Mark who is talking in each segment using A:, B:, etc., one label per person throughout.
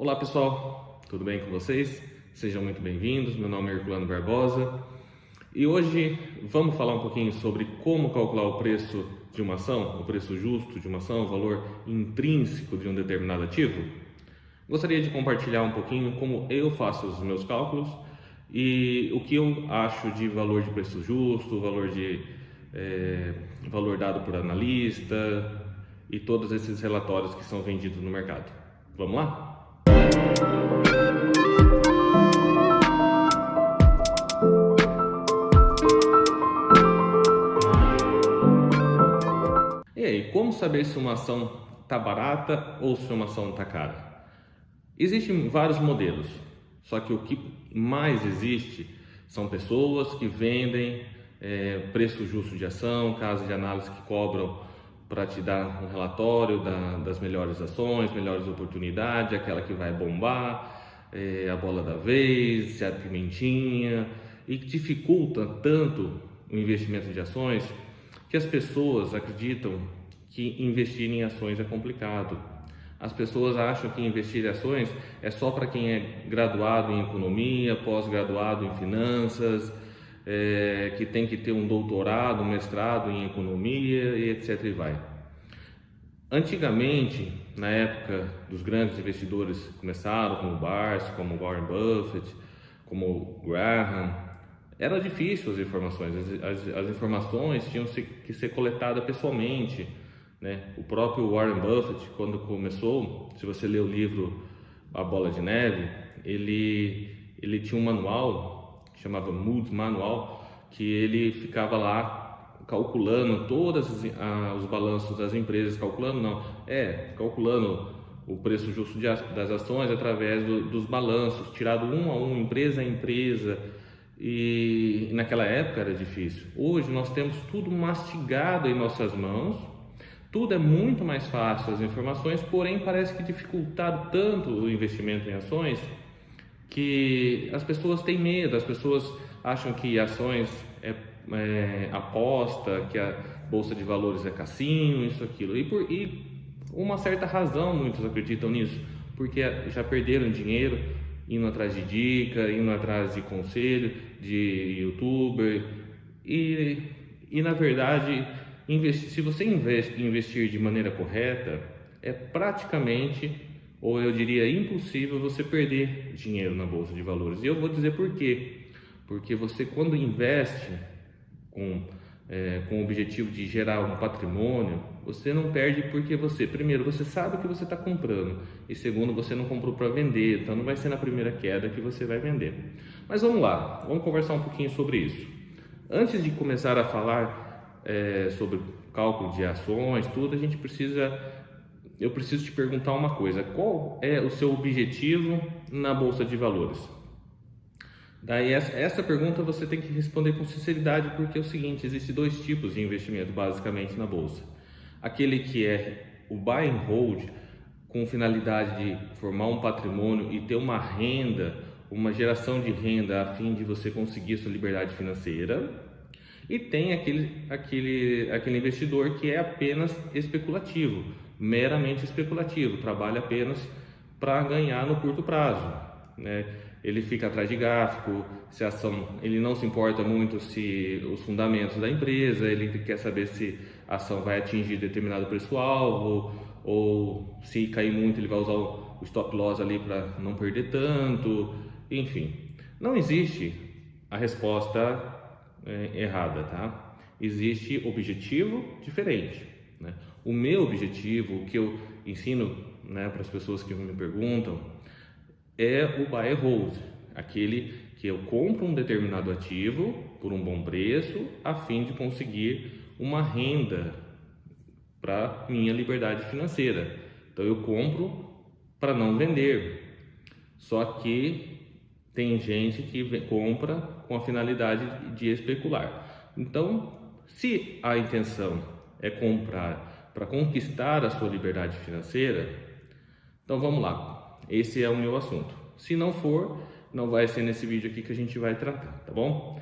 A: Olá pessoal, tudo bem com vocês? Sejam muito bem-vindos, meu nome é Herculano Barbosa e hoje vamos falar um pouquinho sobre como calcular o preço de uma ação, o preço justo de uma ação, o valor intrínseco de um determinado ativo. Gostaria de compartilhar um pouquinho como eu faço os meus cálculos e o que eu acho de valor de preço justo, valor dado por analista e todos esses relatórios que são vendidos no mercado. Vamos lá? E aí, como saber se uma ação está barata ou se uma ação está cara? Existem vários modelos, só que o que mais existe são pessoas que vendem preço justo de ação, casas de análise que cobram para te dar um relatório das melhores ações, melhores oportunidades, aquela que vai bombar, a bola da vez, a pimentinha, e que dificulta tanto o investimento de ações que as pessoas acreditam que investir em ações é complicado. As pessoas acham que investir em ações é só para quem é graduado em economia, pós-graduado em finanças, que tem que ter um doutorado, um mestrado em economia e etc. e vai. Antigamente, na época dos grandes investidores que começaram, como Barsi, como Warren Buffett, como Graham, era difícil as informações, as informações tinham que ser coletadas pessoalmente, né? O próprio Warren Buffett, quando começou, se você ler o livro A Bola de Neve, ele tinha um manual, que chamava Moody's Manual, que ele ficava lá calculando todos os balanços das empresas, calculando o preço justo das ações através dos balanços, tirado um a um, empresa a empresa. E naquela época era difícil. Hoje nós temos tudo mastigado em nossas mãos, tudo é muito mais fácil, as informações, porém parece que dificultar tanto o investimento em ações que as pessoas têm medo, as pessoas acham que ações é aposta, que a bolsa de valores é cassino, isso, aquilo. E uma certa razão muitos acreditam nisso, porque já perderam dinheiro indo atrás de dica, indo atrás de conselho, de youtuber e na verdade, se você investir de maneira correta, é praticamente, ou eu diria impossível, você perder dinheiro na bolsa de valores. E eu vou dizer por quê. Porque você, quando investe com o objetivo de gerar um patrimônio, você não perde porque primeiro, você sabe o que você está comprando, e segundo, você não comprou para vender, então não vai ser na primeira queda que você vai vender. Mas vamos lá, vamos conversar um pouquinho sobre isso. Antes de começar a falar sobre cálculo de ações, tudo, eu preciso te perguntar uma coisa: qual é o seu objetivo na bolsa de valores? Daí essa pergunta você tem que responder com sinceridade, porque é o seguinte: existem dois tipos de investimento basicamente na bolsa. Aquele que é o buy and hold, com finalidade de formar um patrimônio e ter uma renda, uma geração de renda a fim de você conseguir sua liberdade financeira. E tem aquele investidor que é apenas especulativo, meramente especulativo, trabalha apenas para ganhar no curto prazo, né? Ele fica atrás de gráfico, se a ação, ele não se importa muito se os fundamentos da empresa, ele quer saber se a ação vai atingir determinado preço-alvo, ou se cair muito ele vai usar o stop loss ali para não perder tanto. Enfim, não existe a resposta errada, tá? Existe objetivo diferente, né? O meu objetivo, o que eu ensino, né, para as pessoas que me perguntam, é o buy and hold, aquele que eu compro um determinado ativo por um bom preço a fim de conseguir uma renda para minha liberdade financeira. Então eu compro para não vender. Só que tem gente que compra com a finalidade de especular. Então, se a intenção é comprar para conquistar a sua liberdade financeira, então vamos lá. Esse é o meu assunto. Se não for, não vai ser nesse vídeo aqui que a gente vai tratar, tá bom?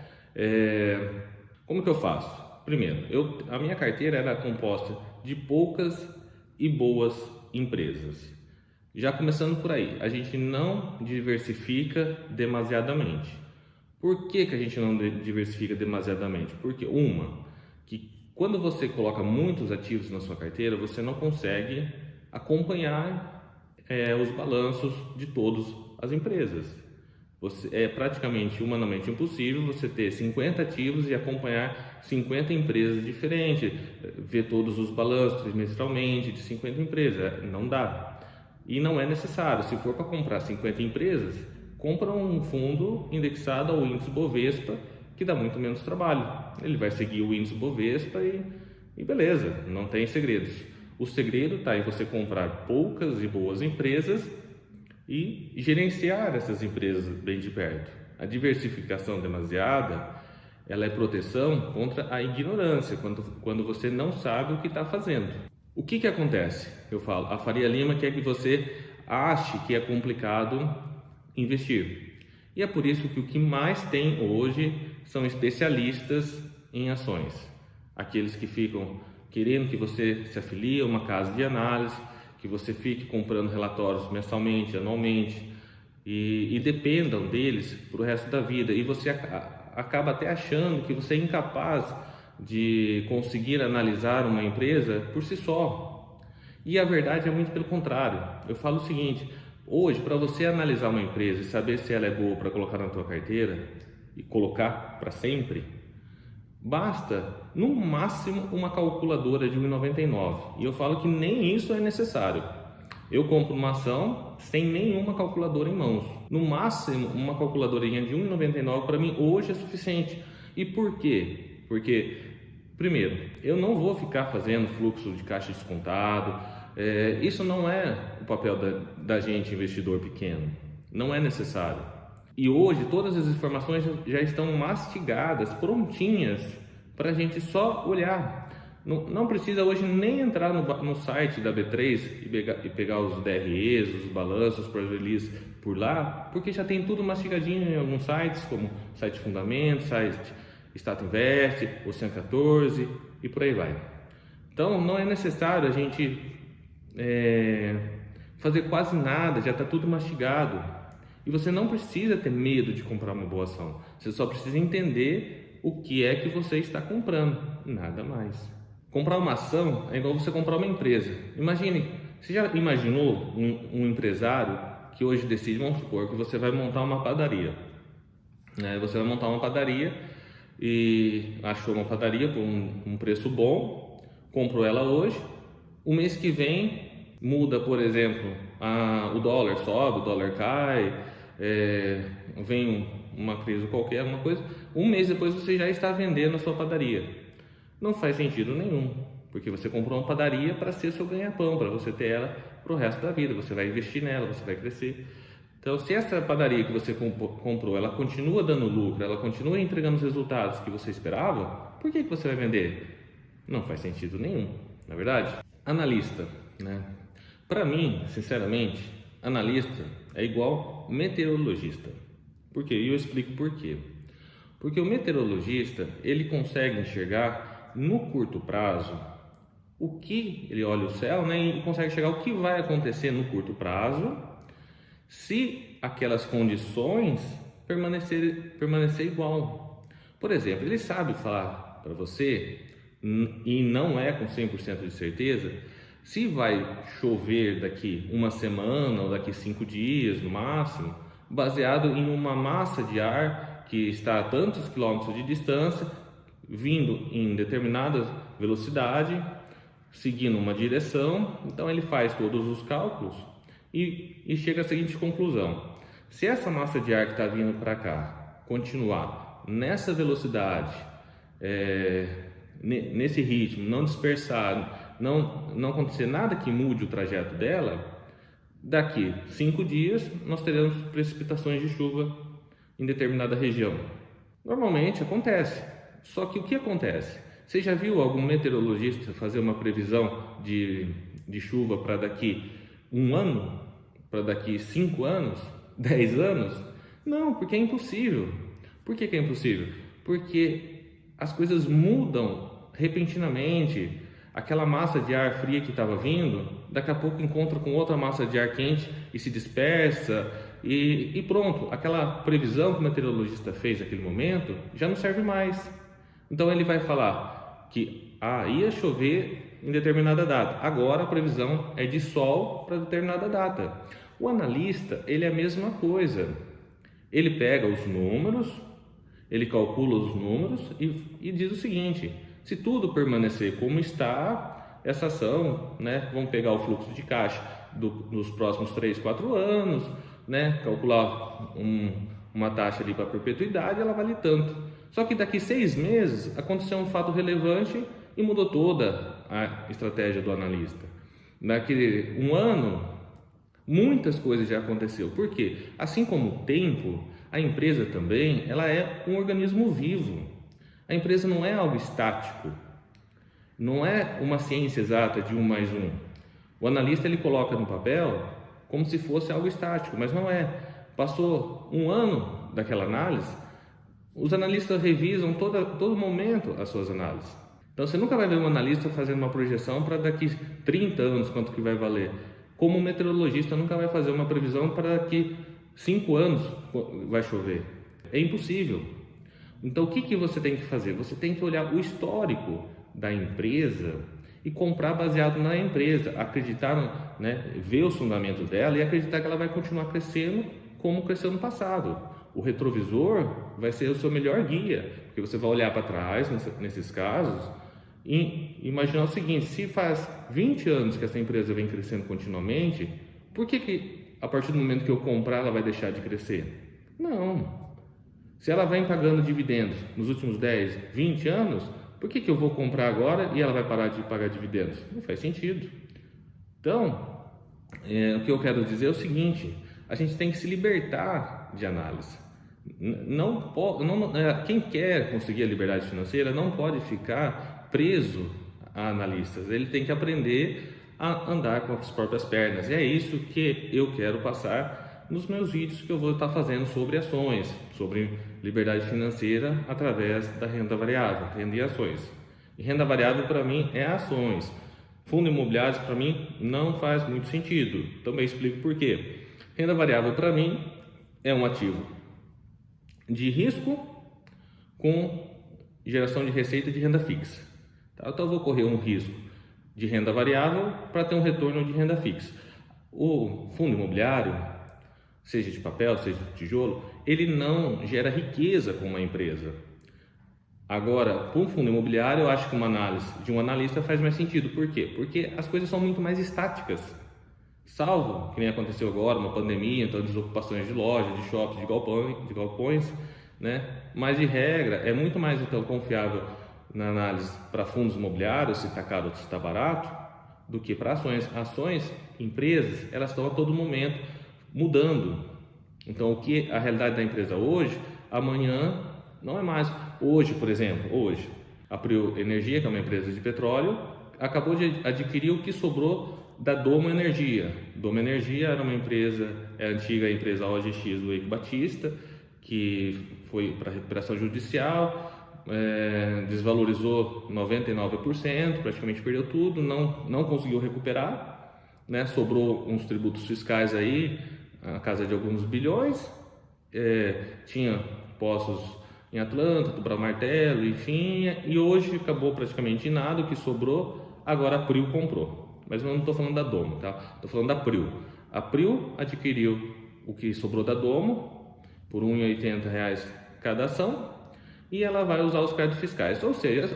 A: Como que eu faço? Primeiro, a minha carteira era composta de poucas e boas empresas. Já começando por aí, a gente não diversifica demasiadamente. Por que que a gente não diversifica demasiadamente? Porque que quando você coloca muitos ativos na sua carteira, você não consegue acompanhar os balanços de todas as empresas. É praticamente humanamente impossível você ter 50 ativos e acompanhar 50 empresas diferentes, ver todos os balanços trimestralmente de 50 empresas, não dá. E não é necessário. Se for para comprar 50 empresas, compra um fundo indexado ao índice Bovespa, que dá muito menos trabalho. Ele vai seguir o índice Bovespa e beleza, não tem segredos. O segredo está em você comprar poucas e boas empresas e gerenciar essas empresas bem de perto. A diversificação demasiada, ela é proteção contra a ignorância, quando você não sabe o que está fazendo. O que acontece? Eu falo, a Faria Lima quer que você ache que é complicado investir. E é por isso que o que mais tem hoje são especialistas em ações. Aqueles que ficam querendo que você se afilie a uma casa de análise, que você fique comprando relatórios mensalmente, anualmente e dependam deles para o resto da vida. E você acaba até achando que você é incapaz de conseguir analisar uma empresa por si só. E a verdade é muito pelo contrário. Eu falo o seguinte: hoje, para você analisar uma empresa e saber se ela é boa para colocar na tua carteira e colocar para sempre, basta no máximo uma calculadora de 1,99. E eu falo que nem isso é necessário. Eu compro uma ação sem nenhuma calculadora em mãos. No máximo uma calculadorinha de 1,99 para mim hoje é suficiente. E por quê? Porque, primeiro, eu não vou ficar fazendo fluxo de caixa descontado. Isso não é o papel da gente, investidor pequeno. Não é necessário. E hoje todas as informações já estão mastigadas, prontinhas, para a gente só olhar. Não precisa hoje nem entrar no site da B3 e pegar os DREs, os balanços, os press release por lá, porque já tem tudo mastigadinho em alguns sites, como site Fundamentos, site Status Invest, Ocean 14 e por aí vai. Então não é necessário a gente fazer quase nada, já está tudo mastigado. E você não precisa ter medo de comprar uma boa ação, você só precisa entender o que é que você está comprando, nada mais. Comprar uma ação é igual você comprar uma empresa. Imagine, você já imaginou um empresário que hoje decide, vamos supor que você vai montar uma padaria, né? Você vai montar uma padaria e achou uma padaria por um preço bom, comprou ela hoje, o mês que vem muda, por exemplo, o dólar sobe, o dólar cai, vem uma crise qualquer, alguma coisa, um mês depois você já está vendendo a sua padaria. Não faz sentido nenhum, porque você comprou uma padaria para ser seu ganha-pão, para você ter ela para o resto da vida, você vai investir nela, você vai crescer. Então, se essa padaria que você comprou, ela continua dando lucro, ela continua entregando os resultados que você esperava, por que você vai vender? Não faz sentido nenhum, na verdade. Analista, né? Para mim, sinceramente, analista é igual meteorologista. Por quê? E eu explico por quê. Porque o meteorologista, ele consegue enxergar no curto prazo o que ele olha o céu, né, e consegue chegar ao que vai acontecer no curto prazo se aquelas condições permanecer igual. Por exemplo, ele sabe falar para você, e não é com 100% de certeza, se vai chover daqui uma semana ou daqui 5 dias no máximo, baseado em uma massa de ar que está a tantos quilômetros de distância, vindo em determinada velocidade, seguindo uma direção. Então ele faz todos os cálculos e chega à seguinte conclusão: se essa massa de ar que está vindo para cá continuar nessa velocidade, nesse ritmo, não dispersar, não acontecer nada que mude o trajeto dela, daqui 5 dias nós teremos precipitações de chuva em determinada região. Normalmente acontece. Só que o que acontece? Você já viu algum meteorologista fazer uma previsão de chuva para daqui 1 ano? Para daqui 5 anos? 10 anos? Não, porque é impossível. Por que é impossível? Porque as coisas mudam repentinamente. aquela massa de ar fria que estava vindo, daqui a pouco encontra com outra massa de ar quente e se dispersa e pronto, aquela previsão que o meteorologista fez naquele momento já não serve mais. Então ele vai falar que ia chover em determinada data, agora a previsão é de sol para determinada data. O analista, ele é a mesma coisa, ele pega os números, ele calcula os números e diz o seguinte: se tudo permanecer como está, essa ação, né, vamos pegar o fluxo de caixa dos próximos 3, 4 anos, né, calcular uma taxa ali para perpetuidade, ela vale tanto. Só que daqui 6 meses aconteceu um fato relevante e mudou toda a estratégia do analista. Daqui um ano, muitas coisas já aconteceu. Por quê? Assim como o tempo, a empresa também, ela é um organismo vivo. A empresa não é algo estático, não é uma ciência exata de 1 mais 1. O analista ele coloca no papel como se fosse algo estático, mas não é. Passou 1 ano daquela análise, os analistas revisam todo momento as suas análises. Então você nunca vai ver um analista fazendo uma projeção para daqui 30 anos quanto que vai valer. Como um meteorologista nunca vai fazer uma previsão para daqui 5 anos vai chover. É impossível. Então o que você tem que fazer? Você tem que olhar o histórico da empresa e comprar baseado na empresa, acreditar, né, ver os fundamentos dela e acreditar que ela vai continuar crescendo como cresceu no passado. O retrovisor vai ser o seu melhor guia, porque você vai olhar para trás nesses casos e imaginar o seguinte: se faz 20 anos que essa empresa vem crescendo continuamente, por que a partir do momento que eu comprar ela vai deixar de crescer? Não. Se ela vem pagando dividendos nos últimos 10, 20 anos, por que eu vou comprar agora e ela vai parar de pagar dividendos? Não faz sentido. Então, o que eu quero dizer é o seguinte: a gente tem que se libertar de análise. Quem quer conseguir a liberdade financeira não pode ficar preso a analistas. Ele tem que aprender a andar com as próprias pernas. E é isso que eu quero passar nos meus vídeos que eu vou estar fazendo sobre ações, sobre liberdade financeira através da renda variável, renda e ações. E renda variável para mim é ações. Fundo imobiliário para mim não faz muito sentido. Também explico por quê. Renda variável para mim é um ativo de risco com geração de receita de renda fixa. Então eu vou correr um risco de renda variável para ter um retorno de renda fixa. O fundo imobiliário, seja de papel, seja de tijolo, ele não gera riqueza com uma empresa. Agora, para um fundo imobiliário, eu acho que uma análise de um analista faz mais sentido. Por quê? Porque as coisas são muito mais estáticas. Salvo, que nem aconteceu agora, uma pandemia, então desocupações de lojas, de shoppings, de galpões, né? Mas de regra, é muito mais então confiável na análise para fundos imobiliários, se está caro ou se está barato, do que para ações. Ações, empresas, elas estão a todo momento mudando. Então, o que a realidade da empresa hoje, amanhã não é mais. Hoje, por exemplo, a Prio Energia, que é uma empresa de petróleo, acabou de adquirir o que sobrou da Domo Energia. Domo Energia era uma empresa, é a antiga empresa OGX do Eike Batista, que foi para recuperação judicial, desvalorizou 99%, praticamente perdeu tudo, não conseguiu recuperar, né? Sobrou uns tributos fiscais aí, a casa de alguns bilhões, tinha postos em Atlanta, Tubarão Martelo, enfim, e hoje acabou praticamente em nada, o que sobrou, agora a Prio comprou. Mas eu não estou falando da Domo, tá? Estou falando da Prio. A Prio adquiriu o que sobrou da Domo por R$ 1,80 cada ação e ela vai usar os créditos fiscais. Ou seja,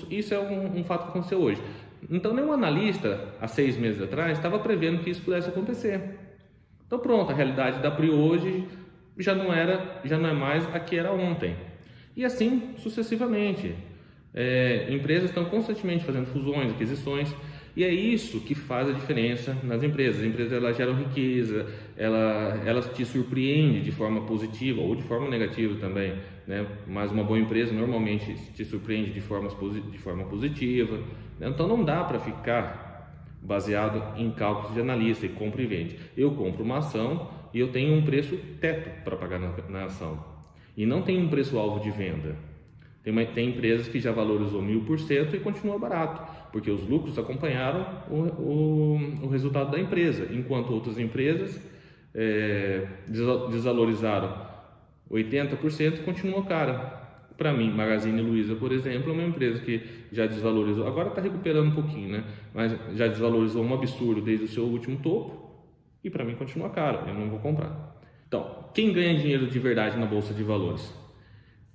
A: isso é um fato que aconteceu hoje. Então, nenhum analista, há 6 meses atrás, estava prevendo que isso pudesse acontecer. Então, pronto, a realidade da Prio hoje já não é mais a que era ontem. E assim sucessivamente. Empresas estão constantemente fazendo fusões, aquisições. E é isso que faz a diferença nas empresas. As empresas elas geram riqueza, elas te surpreendem de forma positiva ou de forma negativa também, né? Mas uma boa empresa normalmente te surpreende de forma positiva, né? Então não dá para ficar baseado em cálculos de analista e compra e vende. Eu compro uma ação e eu tenho um preço teto para pagar na ação. E não tem um preço-alvo de venda. Tem empresas que já valorizou 1000% e continua barato, porque os lucros acompanharam o resultado da empresa, enquanto outras empresas desvalorizaram 80% e continuou cara. Para mim, Magazine Luiza, por exemplo, é uma empresa que já desvalorizou, agora está recuperando um pouquinho, né? Mas já desvalorizou um absurdo desde o seu último topo e para mim continua caro, eu não vou comprar. Então, quem ganha dinheiro de verdade na Bolsa de Valores?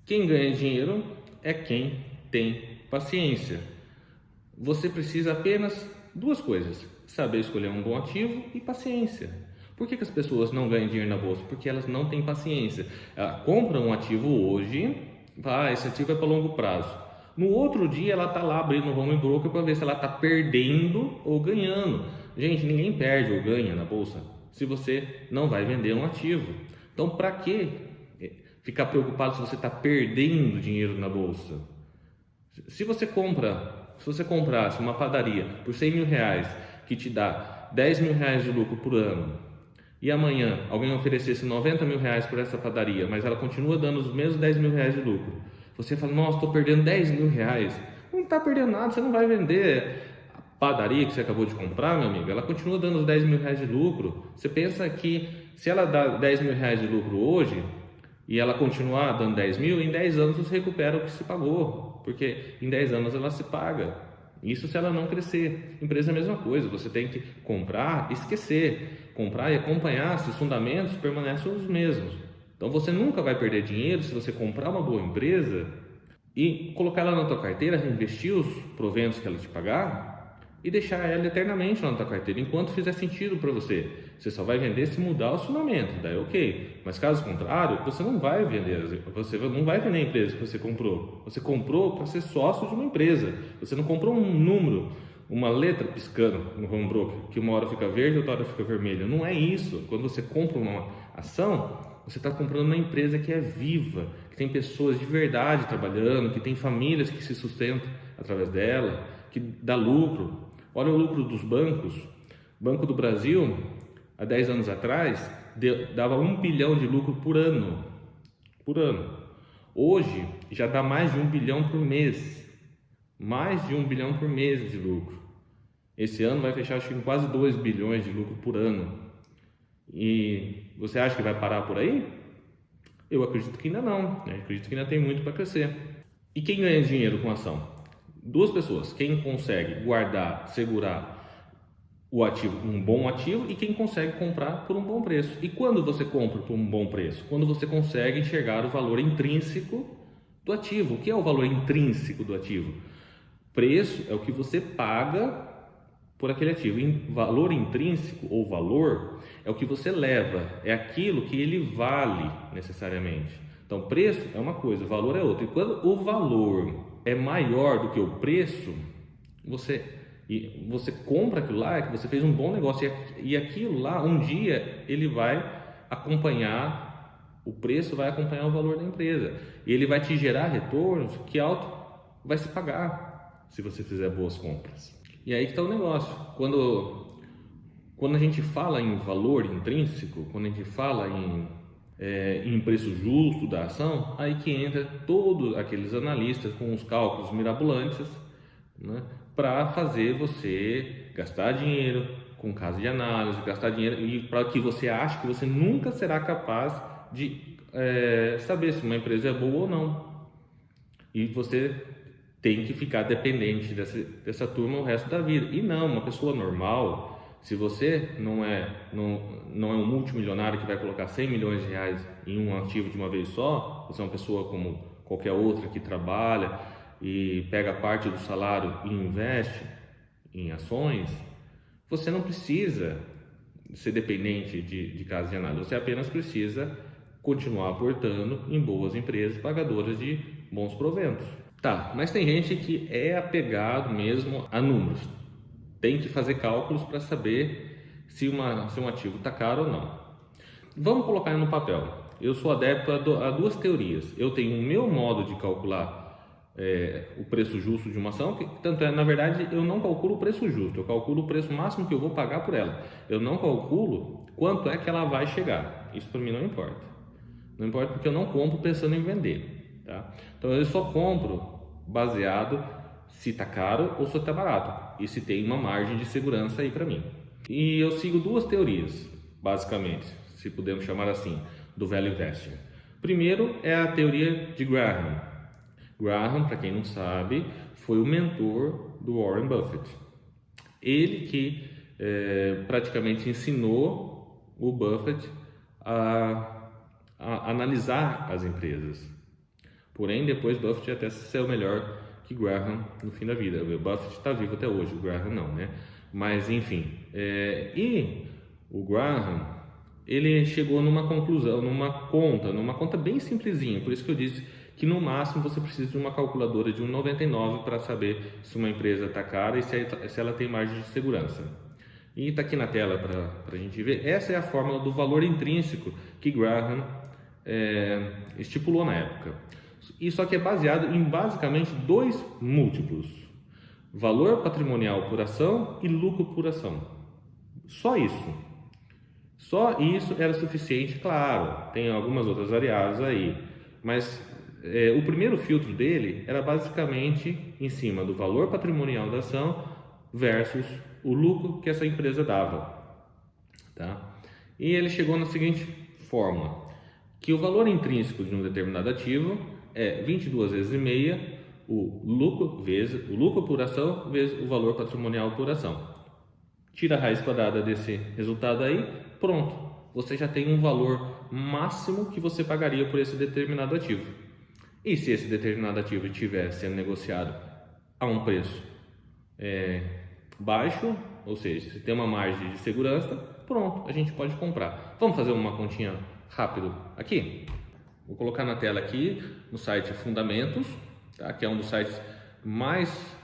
A: Quem ganha dinheiro é quem tem paciência. Você precisa apenas duas coisas: saber escolher um bom ativo e paciência. Por que as pessoas não ganham dinheiro na bolsa? Porque elas não têm paciência. Ela compra um ativo hoje, esse ativo é para longo prazo. No outro dia ela está lá abrindo o home broker para ver se ela está perdendo ou ganhando. Gente, ninguém perde ou ganha na bolsa se você não vai vender um ativo. Então, para que ficar preocupado se você está perdendo dinheiro na bolsa? Se você comprasse uma padaria por 100 mil reais, que te dá 10 mil reais de lucro por ano, e amanhã alguém oferecesse 90 mil reais por essa padaria, mas ela continua dando os mesmos 10 mil reais de lucro, você fala: nossa, estou perdendo 10 mil reais. Não está perdendo nada, você não vai vender a padaria que você acabou de comprar, meu amigo, ela continua dando os 10 mil reais de lucro. Você pensa que se ela dá 10 mil reais de lucro hoje e ela continuar dando 10 mil, em 10 anos você recupera o que se pagou, porque em 10 anos ela se paga. Isso se ela não crescer. Empresa é a mesma coisa, você tem que comprar e esquecer, comprar e acompanhar se os fundamentos permanecem os mesmos. Então você nunca vai perder dinheiro se você comprar uma boa empresa e colocar ela na tua carteira, reinvestir os proventos que ela te pagar e deixar ela eternamente na tua carteira, enquanto fizer sentido para você. Você só vai vender se mudar o fundamento, daí ok. Mas caso contrário, você não vai vender, você não vai vender a empresa que você comprou. Você comprou para ser sócio de uma empresa. Você não comprou um número, uma letra piscando no home broker, que uma hora fica verde, outra hora fica vermelha. Não é isso. Quando você compra uma ação, você está comprando uma empresa que é viva, que tem pessoas de verdade trabalhando, que tem famílias que se sustentam através dela, que dá lucro. Olha o lucro dos bancos. Banco do Brasil, há 10 anos atrás, dava 1 bilhão de lucro por ano. Por ano. Hoje, já dá mais de 1 bilhão por mês. Mais de 1 bilhão por mês de lucro. Esse ano vai fechar, acho que, em quase 2 bilhões de lucro por ano. E você acha que vai parar por aí? Eu acredito que ainda não. Eu acredito que ainda tem muito para crescer. E quem ganha dinheiro com ação? Duas pessoas: quem consegue guardar, segurar o ativo, um bom ativo, e quem consegue comprar por um bom preço. E quando você compra por um bom preço? Quando você consegue enxergar o valor intrínseco do ativo. O que é o valor intrínseco do ativo? Preço é o que você paga por aquele ativo. Valor intrínseco ou valor é o que você leva, é aquilo que ele vale necessariamente. Então, preço é uma coisa, valor é outra. E quando o valor é maior do que o preço, você compra aquilo lá, é que você fez um bom negócio, e aquilo lá, um dia, ele vai acompanhar, o preço vai acompanhar o valor da empresa, e ele vai te gerar retornos que vai se pagar, se você fizer boas compras. E aí que está o negócio. Quando a gente fala em valor intrínseco, quando a gente fala em preço justo da ação, aí que entra todos aqueles analistas com os cálculos mirabolantes, né, para fazer você gastar dinheiro com caso de análise, gastar dinheiro, e para que você ache que você nunca será capaz de saber se uma empresa é boa ou não. E você tem que ficar dependente dessa turma o resto da vida. E não, uma pessoa normal, se você não é um multimilionário que vai colocar 100 milhões de reais em um ativo de uma vez só, você é uma pessoa como qualquer outra que trabalha e pega parte do salário e investe em ações, você não precisa ser dependente de casa de análise, você apenas precisa continuar aportando em boas empresas pagadoras de bons proventos. Tá, mas tem gente que é apegado mesmo a números, tem que fazer cálculos para saber se um ativo está caro ou não. Vamos colocar no papel. Eu sou adepto a duas teorias. Eu tenho o meu modo de calcular o preço justo de uma ação, que tanto é, na verdade, eu não calculo o preço justo, eu calculo o preço máximo que eu vou pagar por ela. Eu não calculo quanto é que ela vai chegar. Isso para mim não importa. Não importa, porque eu não compro pensando em vender. tá? Então eu só compro baseado se está caro ou se está barato e se tem uma margem de segurança aí para mim. E eu sigo duas teorias, basicamente, se podemos chamar assim, do value investing. Primeiro é a teoria de Graham. Graham, para quem não sabe, foi o mentor do Warren Buffett. Ele que praticamente ensinou o Buffett a analisar as empresas. Porém, depois Buffett até saiu melhor que Graham no fim da vida. O Buffett está vivo até hoje, o Graham não, né? Mas enfim, e o Graham, ele chegou numa conclusão, numa conta bem simplesinha. Por isso que eu disse que no máximo você precisa de uma calculadora de 1,99 para saber se uma empresa está cara e se ela tem margem de segurança. E está aqui na tela para a gente ver. Essa é a fórmula do valor intrínseco que Graham estipulou na época. E só que é baseado em basicamente dois múltiplos: valor patrimonial por ação e lucro por ação. Só isso. Só isso era suficiente, claro, tem algumas outras variáveis aí, mas o primeiro filtro dele era basicamente em cima do valor patrimonial da ação versus o lucro que essa empresa dava, tá? E ele chegou na seguinte fórmula, que o valor intrínseco de um determinado ativo é 22 vezes e meia o lucro por ação vezes o valor patrimonial por ação. Tira a raiz quadrada desse resultado aí, pronto, você já tem um valor máximo que você pagaria por esse determinado ativo. E se esse determinado ativo estiver sendo negociado a um preço baixo, ou seja, se tem uma margem de segurança, pronto, a gente pode comprar. Vamos fazer uma continha rápido aqui? Vou colocar na tela aqui no site Fundamentos, tá? Que é um dos sites mais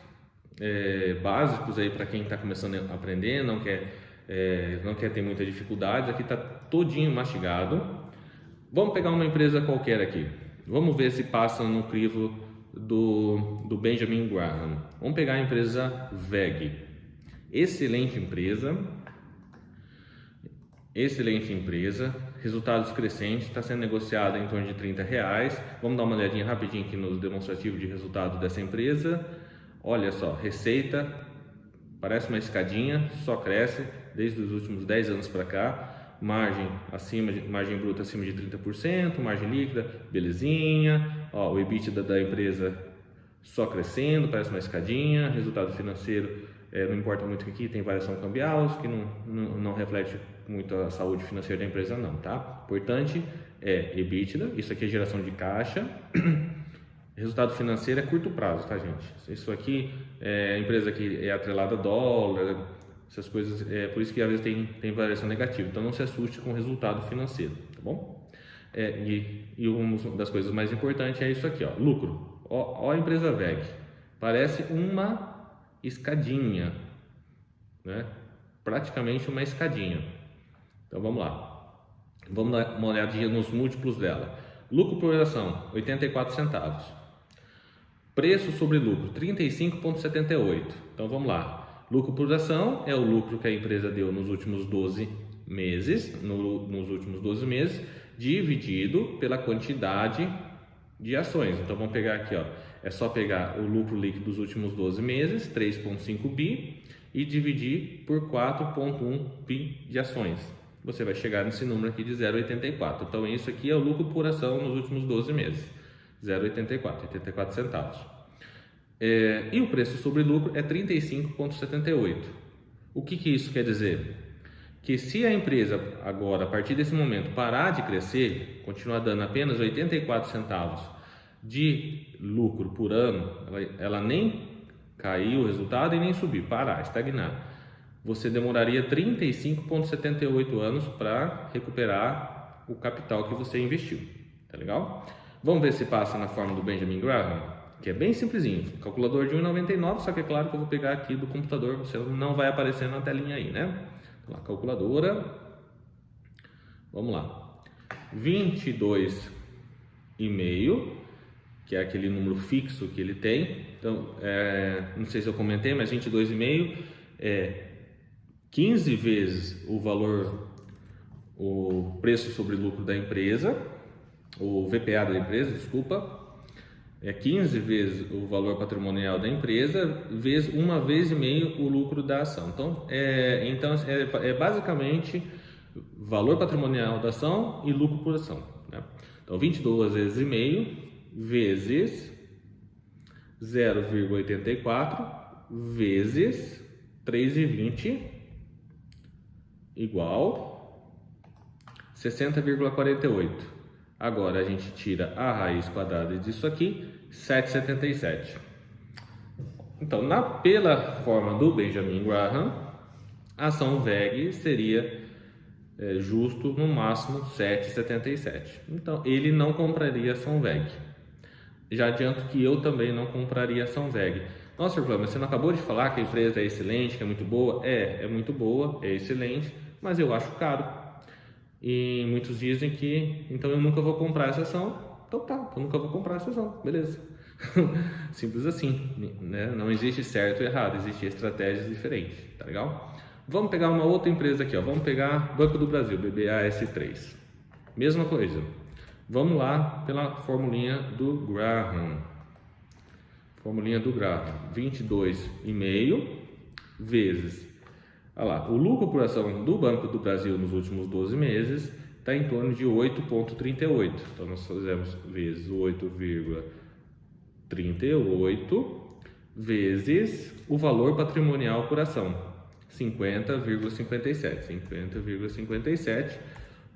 A: básicos aí para quem está começando a aprender, não quer ter muita dificuldade. Aqui está todinho mastigado. Vamos pegar uma empresa qualquer aqui. Vamos ver se passa no crivo do Benjamin Graham. Vamos pegar a empresa VEG. Excelente empresa, resultados crescentes, está sendo negociada em torno de R$30. Vamos dar uma olhadinha rapidinho aqui no demonstrativo de resultado dessa empresa. Olha só, receita, parece uma escadinha, só cresce desde os últimos 10 anos para cá. Margem bruta acima de 30%, margem líquida, belezinha. Ó, o EBITDA da empresa só crescendo, parece uma escadinha. Resultado financeiro, não importa muito que aqui tem variação cambial, isso que não reflete muito a saúde financeira da empresa não, tá? Importante é EBITDA, isso aqui é geração de caixa. Resultado financeiro é curto prazo, tá, gente? Isso aqui é empresa que é atrelada a dólar, essas coisas, por isso que às vezes tem variação negativa. Então não se assuste com o resultado financeiro, tá bom? E uma das coisas mais importantes é isso aqui, ó, lucro. Ó a empresa VEG, parece uma escadinha, né? Praticamente uma escadinha. Então vamos lá, vamos dar uma olhadinha nos múltiplos dela. Lucro por ação, 84 centavos. Preço sobre lucro, 35,78. Então vamos lá. Lucro por ação é o lucro que a empresa deu nos últimos 12 meses, dividido pela quantidade de ações. Então vamos pegar aqui, ó, é só pegar o lucro líquido dos últimos 12 meses, 3,5 bi, e dividir por 4,1 bi de ações. Você vai chegar nesse número aqui de 0,84. Então isso aqui é o lucro por ação nos últimos 12 meses, 84 centavos. E o preço sobre lucro é 35,78. O que isso quer dizer? Que se a empresa agora, a partir desse momento, parar de crescer, continuar dando apenas 84 centavos de lucro por ano, ela nem cair o resultado e nem subir, parar, estagnar, você demoraria 35,78 anos para recuperar o capital que você investiu. Tá legal? Vamos ver se passa na forma do Benjamin Graham, que é bem simplesinho, calculador de 1,99, só que é claro que eu vou pegar aqui do computador, você não vai aparecer na telinha aí, né? Então, a calculadora, vamos lá, 22,5, que é aquele número fixo que ele tem. Então, não sei se eu comentei, mas 22,5 é 15 vezes o preço sobre lucro da empresa, o VPA da empresa, desculpa, é 15 vezes o valor patrimonial da empresa, vezes 1,5 vezes o lucro da ação. Então é basicamente valor patrimonial da ação e lucro por ação, né? Então 22 vezes e meio vezes 0,84 vezes 3,20 igual 60,48. Agora a gente tira a raiz quadrada disso aqui, 7,77. Então, pela forma do Benjamin Graham, a ação VEG seria justo no máximo 7,77. Então, ele não compraria ação VEG. Já adianto que eu também não compraria ação VEG. Nossa, Irlanda, você não acabou de falar que a empresa é excelente, que é muito boa? É muito boa, é excelente, mas eu acho caro. E muitos dizem que, então eu nunca vou comprar essa ação. Então tá, eu nunca vou comprar essa ação, beleza. Simples assim, né? Não existe certo e errado, existem estratégias diferentes, tá legal? Vamos pegar uma outra empresa aqui, ó. Vamos pegar Banco do Brasil, BBAS3. Mesma coisa. Vamos lá pela formulinha do Graham. Formulinha do Graham, 22,5 vezes, olha lá, o lucro por ação do Banco do Brasil nos últimos 12 meses está em torno de 8,38. Então nós fazemos vezes 8,38 vezes o valor patrimonial por ação, 50,57. 50,57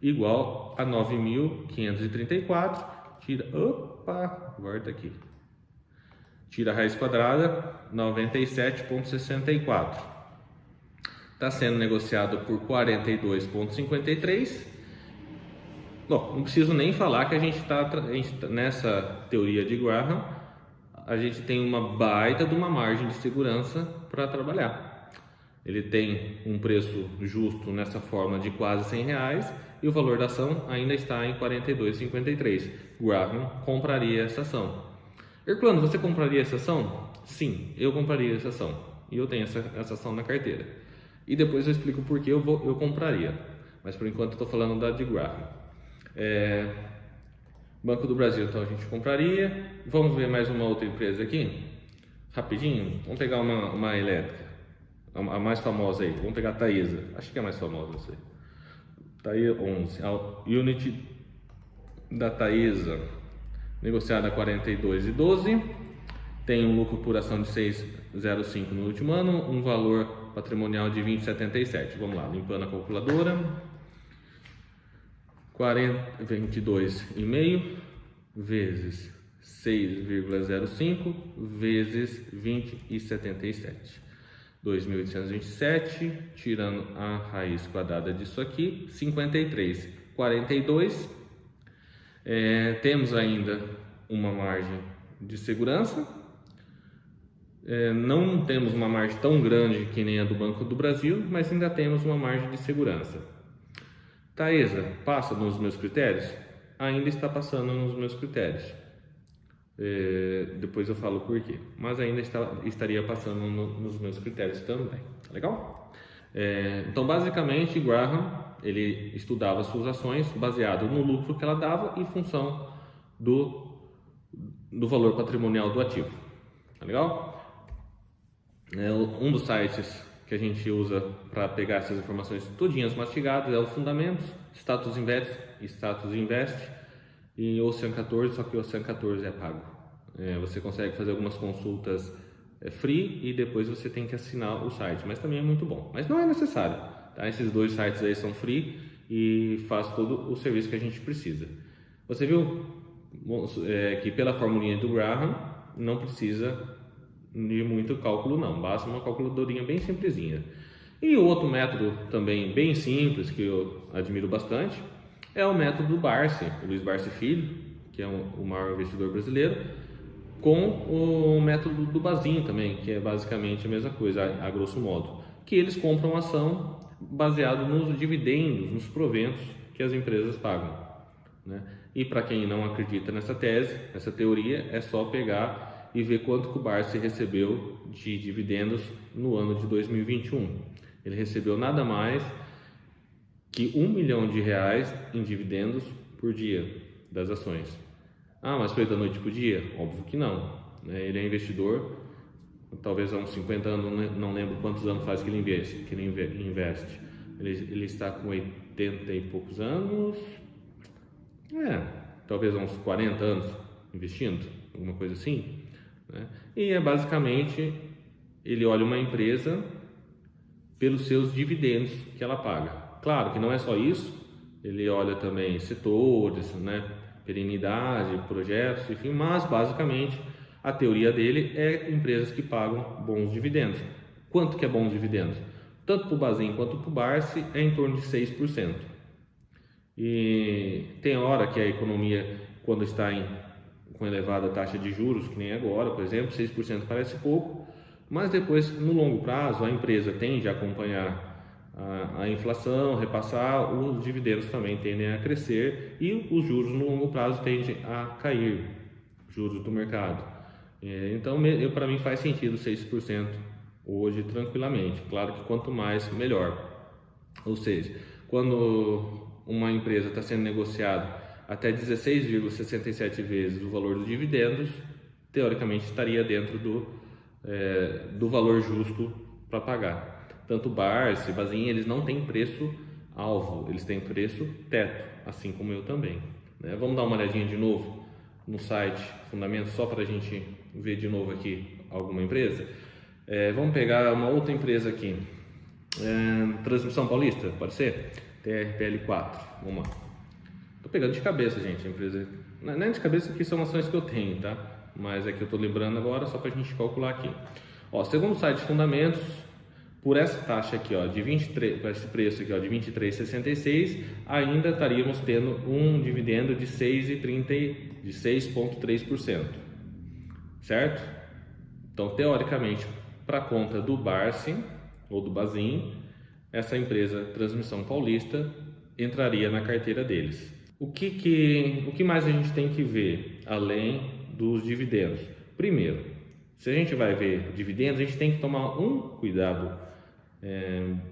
A: igual a 9.534. Volta aqui. Tira a raiz quadrada, 97,64. Está sendo negociado por 42,53. Bom, não preciso nem falar que a gente tá nessa teoria de Graham, a gente tem uma baita de uma margem de segurança para trabalhar. Ele tem um preço justo nessa forma de quase R$100 e o valor da ação ainda está em 42,53. Graham compraria essa ação. Herculano, você compraria essa ação? Sim, eu compraria essa ação. E eu tenho essa ação na carteira. E depois eu explico por que eu compraria. Mas por enquanto eu estou falando da de Graham. Banco do Brasil, então a gente compraria. Vamos ver mais uma outra empresa aqui? Rapidinho. Vamos pegar uma elétrica. A mais famosa aí. Vamos pegar a Taesa. Acho que é a mais famosa, não sei. Taesa 11. A Unity da Taesa, negociada a 42,12. Tem um lucro por ação de 6,05 no último ano. Um valor patrimonial de 20,77. Vamos lá, limpando a calculadora. 22,5 vezes 6,05 vezes 20,77. 2.827, tirando a raiz quadrada disso aqui, 53,42. Temos ainda uma margem de segurança. Não temos uma margem tão grande que nem a do Banco do Brasil, mas ainda temos uma margem de segurança. Taesa, passa nos meus critérios? Ainda está passando nos meus critérios. Depois eu falo por quê. Mas ainda estaria passando nos meus critérios também. Tá legal? Então, basicamente, Graham, ele estudava suas ações baseado no lucro que ela dava em função do valor patrimonial do ativo. Tá legal? Um dos sites que a gente usa para pegar essas informações todinhas mastigadas é o Fundamentos, Status Invest e Ocean 14, só que o Ocean 14 é pago. Você consegue fazer algumas consultas free e depois você tem que assinar o site, mas também é muito bom. Mas não é necessário, tá? Esses dois sites aí são free e faz todo o serviço que a gente precisa. Você viu que pela formulinha do Graham não precisa de muito cálculo não, basta uma calculadorinha bem simplesinha. E outro método também bem simples, que eu admiro bastante, é o método do Barsi, o Luiz Barsi Filho, que é o maior investidor brasileiro, com o método do Bazin também, que é basicamente a mesma coisa, a grosso modo, que eles compram ação baseado nos dividendos, nos proventos que as empresas pagam, né? E para quem não acredita nessa tese, nessa teoria, é só pegar e ver quanto que o Barsi recebeu de dividendos no ano de 2021. Ele recebeu nada mais que R$1 milhão em dividendos por dia das ações. Ah, mas foi da noite para o dia? Óbvio que não, né? Ele é investidor, talvez há uns 50 anos, não lembro quantos anos faz que ele investe. Ele está com 80 e poucos anos, talvez há uns 40 anos investindo, alguma coisa assim, né? E é basicamente, ele olha uma empresa pelos seus dividendos que ela paga. Claro que não é só isso, ele olha também setores, né, perenidade, projetos, enfim, mas basicamente a teoria dele é empresas que pagam bons dividendos. Quanto que é bons dividendos? Tanto para o Bazin quanto para o Barsi é em torno de 6%. E tem hora que a economia, quando está com elevada taxa de juros, que nem agora, por exemplo, 6% parece pouco, mas depois, no longo prazo, a empresa tende a acompanhar a inflação, repassar, os dividendos também tendem a crescer e os juros no longo prazo tendem a cair, juros do mercado. Então, para mim faz sentido 6% hoje tranquilamente. Claro que quanto mais, melhor. Ou seja, quando uma empresa está sendo negociada até 16,67 vezes o valor dos dividendos, teoricamente estaria dentro do valor justo para pagar. Tanto Barsi, Bazin, eles não têm preço alvo, eles têm preço teto, assim como eu também, né? Vamos dar uma olhadinha de novo no site Fundamentos, só para a gente ver de novo aqui alguma empresa. Vamos pegar uma outra empresa aqui, Transmissão Paulista, pode ser? TRPL4, vamos lá. Estou pegando de cabeça, gente, a empresa, não é de cabeça, que são ações que eu tenho, tá? Mas é que eu estou lembrando agora, só para a gente calcular aqui. Ó, segundo o site Fundamentos, por essa taxa aqui, ó, de 23, por esse preço aqui, ó, de 23,66, ainda estaríamos tendo um dividendo de 6,3%, certo? Então, teoricamente, para a conta do Barsi ou do Bazin, essa empresa Transmissão Paulista entraria na carteira deles. O que mais a gente tem que ver além dos dividendos? Primeiro, se a gente vai ver dividendos, a gente tem que tomar um cuidado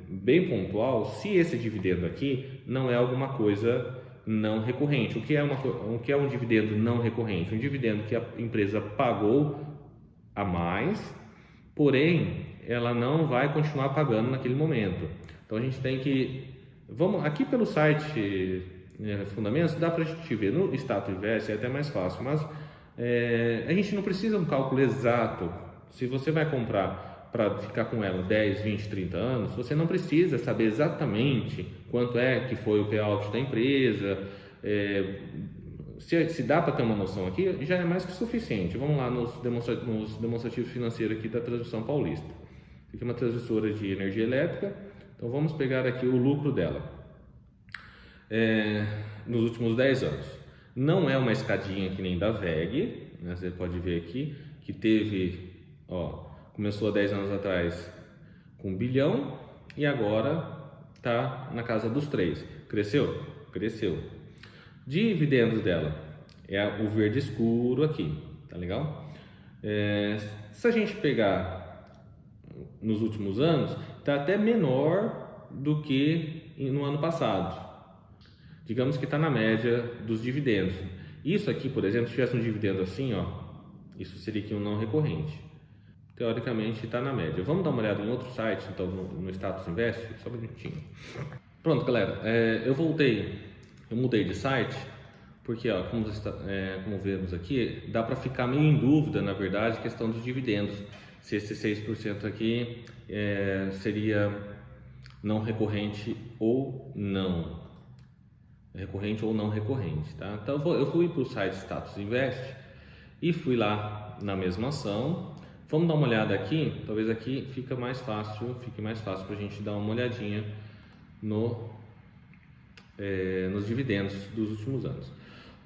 A: bem pontual se esse dividendo aqui não é alguma coisa não recorrente. O que é um dividendo não recorrente? Um dividendo que a empresa pagou a mais, porém ela não vai continuar pagando naquele momento. Então a gente tem que, aqui pelo site Fundamentos, dá para a gente ver no Status Invest, é até mais fácil, mas a gente não precisa de um cálculo exato. Se você vai comprar para ficar com ela 10, 20, 30 anos, você não precisa saber exatamente quanto é que foi o payout da empresa. Se dá para ter uma noção aqui, já é mais que suficiente. Vamos lá nos demonstrativos financeiros aqui da Transmissão Paulista. Aqui é uma transmissora de energia elétrica, então vamos pegar aqui o lucro dela nos últimos 10 anos. Não é uma escadinha que nem da WEG, né? Você pode ver aqui que teve, começou há 10 anos atrás com 1 bilhão e agora está na casa dos 3. Cresceu? Cresceu. Dividendos dela é o verde escuro aqui, tá legal? Se a gente pegar nos últimos anos, está até menor do que no ano passado. Digamos que está na média dos dividendos. Isso aqui, por exemplo, se tivesse um dividendo assim, isso seria aqui um não recorrente. Teoricamente está na média. Vamos dar uma olhada em outro site, então no Status Invest, só um minutinho. Pronto, galera, eu mudei de site, porque como vemos aqui, dá para ficar meio em dúvida, na verdade, a questão dos dividendos. Se esse 6% aqui seria não recorrente ou não. Recorrente ou não recorrente, tá? Então eu fui para o site Status Invest e fui lá na mesma ação. Vamos dar uma olhada aqui, talvez aqui fique mais fácil para a gente dar uma olhadinha nos dividendos dos últimos anos.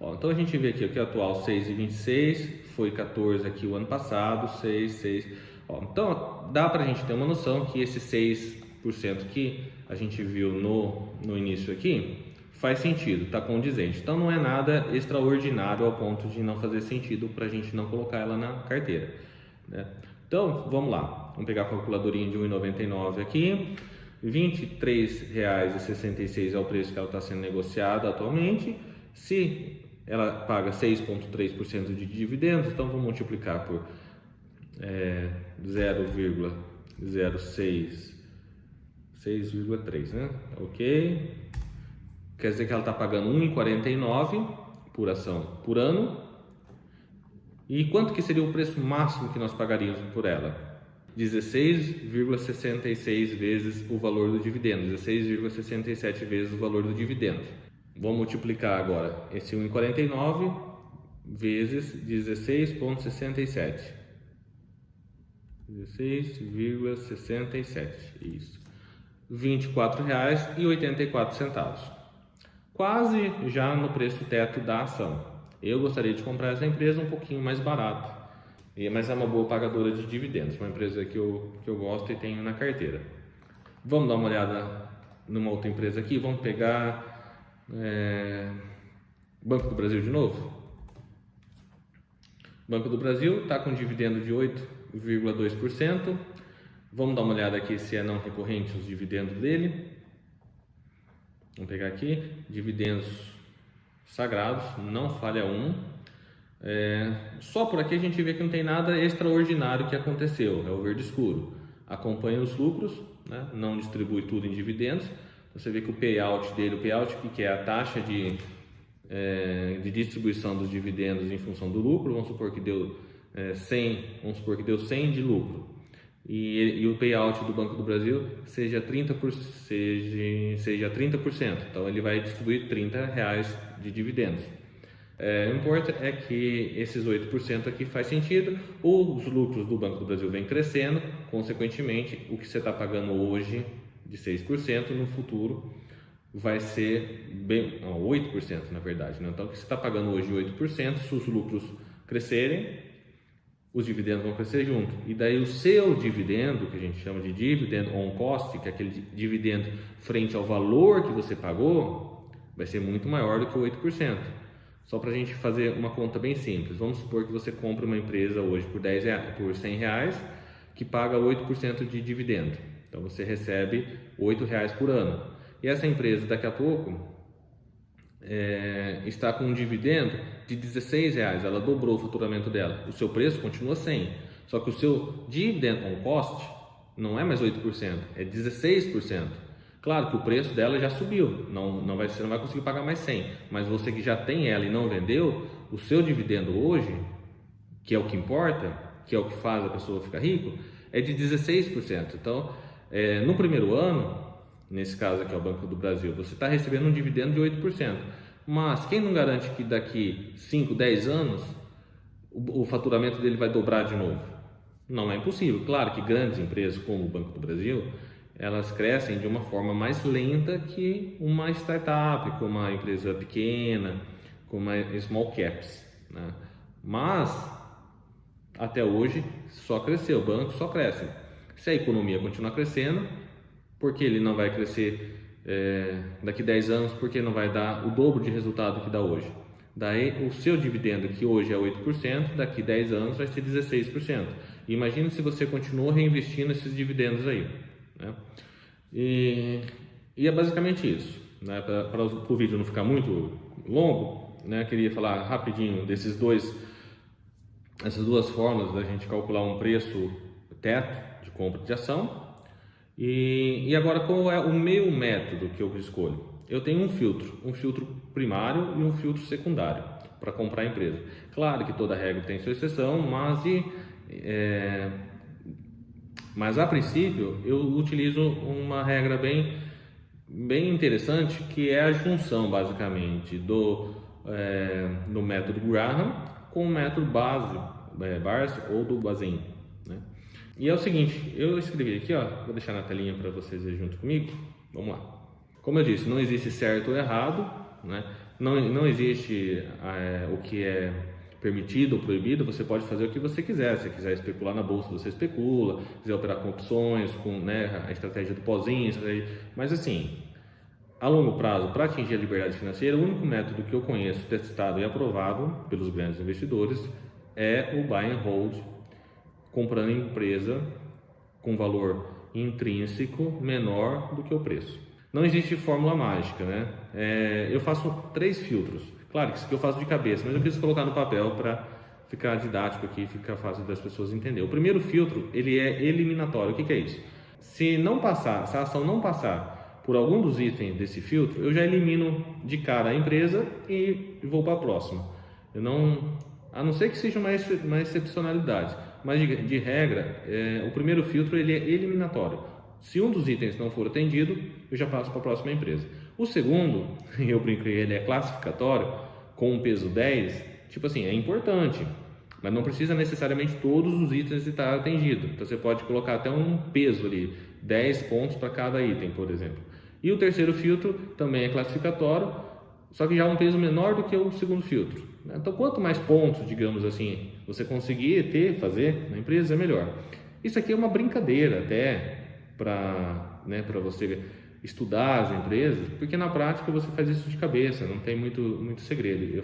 A: Então a gente vê aqui o que é atual 6,26, foi 14 aqui o ano passado, 6. Então dá para a gente ter uma noção que esse 6% que a gente viu no início aqui faz sentido, está condizente. Então não é nada extraordinário ao ponto de não fazer sentido para a gente não colocar ela na carteira, né? Então vamos lá, vamos pegar a calculadorinha de 1,99 aqui, R$ 23,66 é o preço que ela está sendo negociada atualmente. Se ela paga 6,3% de dividendos, então vamos multiplicar por 6,3, né? Ok? Quer dizer que ela está pagando 1,49 por ação por ano. E quanto que seria o preço máximo que nós pagaríamos por ela? 16,66 vezes o valor do dividendo, 16,67 vezes o valor do dividendo. Vamos multiplicar agora esse 1,49 vezes 16,67. 16,67, isso. R$ 24,84. Quase já no preço teto da ação. Eu gostaria de comprar essa empresa um pouquinho mais barato, mas é uma boa pagadora de dividendos, uma empresa que eu gosto e tenho na carteira. Vamos dar uma olhada numa outra empresa aqui, vamos pegar Banco do Brasil de novo. Banco do Brasil está com dividendo de 8,2%. Vamos dar uma olhada aqui se é não recorrente os dividendos dele. Vamos pegar aqui, dividendos sagrados, não falha um. Só por aqui a gente vê que não tem nada extraordinário que aconteceu, é o verde escuro. Acompanha os lucros, né? Não distribui tudo em dividendos. Você vê que o payout dele, que é a taxa de distribuição dos dividendos em função do lucro, vamos supor que deu 100 de lucro. E o payout do Banco do Brasil seja 30%, então ele vai distribuir R$30 de dividendos. O importante é que esses 8% aqui faz sentido, os lucros do Banco do Brasil vêm crescendo, consequentemente o que você está pagando hoje de 6%, no futuro vai ser 8% na verdade, né? Então o que você está pagando hoje de 8%, se os lucros crescerem, os dividendos vão crescer junto. E daí o seu dividendo, que a gente chama de dividend on cost, que é aquele dividendo frente ao valor que você pagou, vai ser muito maior do que o 8%. Só para a gente fazer uma conta bem simples. Vamos supor que você compra uma empresa hoje por R$100, que paga 8% de dividendo. Então você recebe R$8 por ano. E essa empresa daqui a pouco está com um dividendo de R$16, ela dobrou o faturamento dela, o seu preço continua 100, só que o seu dividend on cost não é mais 8%, é 16%. Claro que o preço dela já subiu, você não vai conseguir pagar mais 100, mas você que já tem ela e não vendeu, o seu dividendo hoje, que é o que importa, que é o que faz a pessoa ficar rico, é de 16%. Então, no primeiro ano, nesse caso aqui é o Banco do Brasil, você está recebendo um dividendo de 8%, mas quem não garante que daqui 5, 10 anos o faturamento dele vai dobrar de novo? Não é impossível. Claro que grandes empresas como o Banco do Brasil, elas crescem de uma forma mais lenta que uma startup, como uma empresa pequena, como uma small caps, né? Mas até hoje só cresceu, o banco só cresce. Se a economia continuar crescendo, porque ele não vai crescer daqui 10 anos, porque não vai dar o dobro de resultado que dá hoje. Daí o seu dividendo, que hoje é 8%, daqui 10 anos vai ser 16%. Imagina se você continua reinvestindo esses dividendos aí, né? E é basicamente isso, né? Para o vídeo não ficar muito longo, né? Queria falar rapidinho essas duas formas da gente calcular um preço teto de compra de ação. E agora, qual é o meu método que eu escolho? Eu tenho um filtro primário e um filtro secundário para comprar a empresa. Claro que toda regra tem sua exceção, mas a princípio eu utilizo uma regra bem interessante, que é a junção basicamente do método Graham com o método Bars ou do Bazin, né? E é o seguinte, eu escrevi aqui, vou deixar na telinha para vocês verem junto comigo. Vamos lá. Como eu disse, não existe certo ou errado, né? Não existe o que é permitido ou proibido. Você pode fazer o que você quiser. Se quiser especular na bolsa, você especula. Se quiser operar com opções, com, né, a estratégia do pozinho, mas assim, a longo prazo, para atingir a liberdade financeira, o único método que eu conheço, testado e aprovado pelos grandes investidores é o buy and hold, comprando empresa com valor intrínseco menor do que o preço. Não existe fórmula mágica, né? Eu faço 3 filtros. Claro que isso aqui eu faço de cabeça, mas eu quis colocar no papel para ficar didático aqui, ficar fácil das pessoas entender. O primeiro filtro, ele é eliminatório. O que é isso? Se não passar, se a ação não passar por algum dos itens desse filtro, eu já elimino de cara a empresa e vou para a próxima. Eu não, a não ser que seja uma excepcionalidade, mas de regra, o primeiro filtro ele é eliminatório. Se um dos itens não for atendido, eu já passo para a próxima empresa. O segundo, eu brinquei, ele é classificatório, com um peso 10, tipo assim, é importante, mas não precisa necessariamente todos os itens estar atendidos. Então você pode colocar até um peso ali, 10 pontos para cada item, por exemplo. E o terceiro filtro também é classificatório, só que já um peso menor do que o segundo filtro. Então quanto mais pontos, digamos assim, você conseguir fazer na empresa, é melhor. Isso aqui é uma brincadeira até para você estudar as empresas, porque na prática você faz isso de cabeça, não tem muito segredo.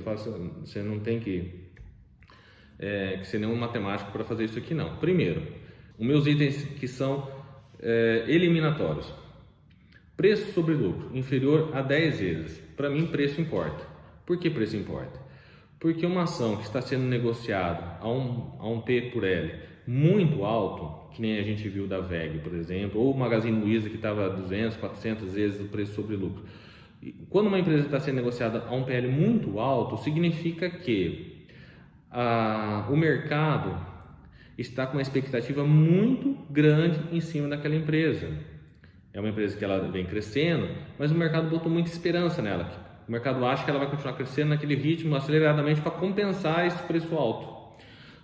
A: Você não tem que ser nenhum matemático para fazer isso aqui não. Primeiro, os meus itens que são eliminatórios. Preço sobre lucro inferior a 10 vezes. Para mim, preço importa. Por que preço importa? Porque uma ação que está sendo negociada a um P por L muito alto, que nem a gente viu da VEG, por exemplo, ou o Magazine Luiza que estava 200, 400 vezes o preço sobre lucro. Quando uma empresa está sendo negociada a um PL muito alto, significa que o mercado está com uma expectativa muito grande em cima daquela empresa. É uma empresa que ela vem crescendo, mas o mercado botou muita esperança nela. O mercado acha que ela vai continuar crescendo naquele ritmo aceleradamente para compensar esse preço alto.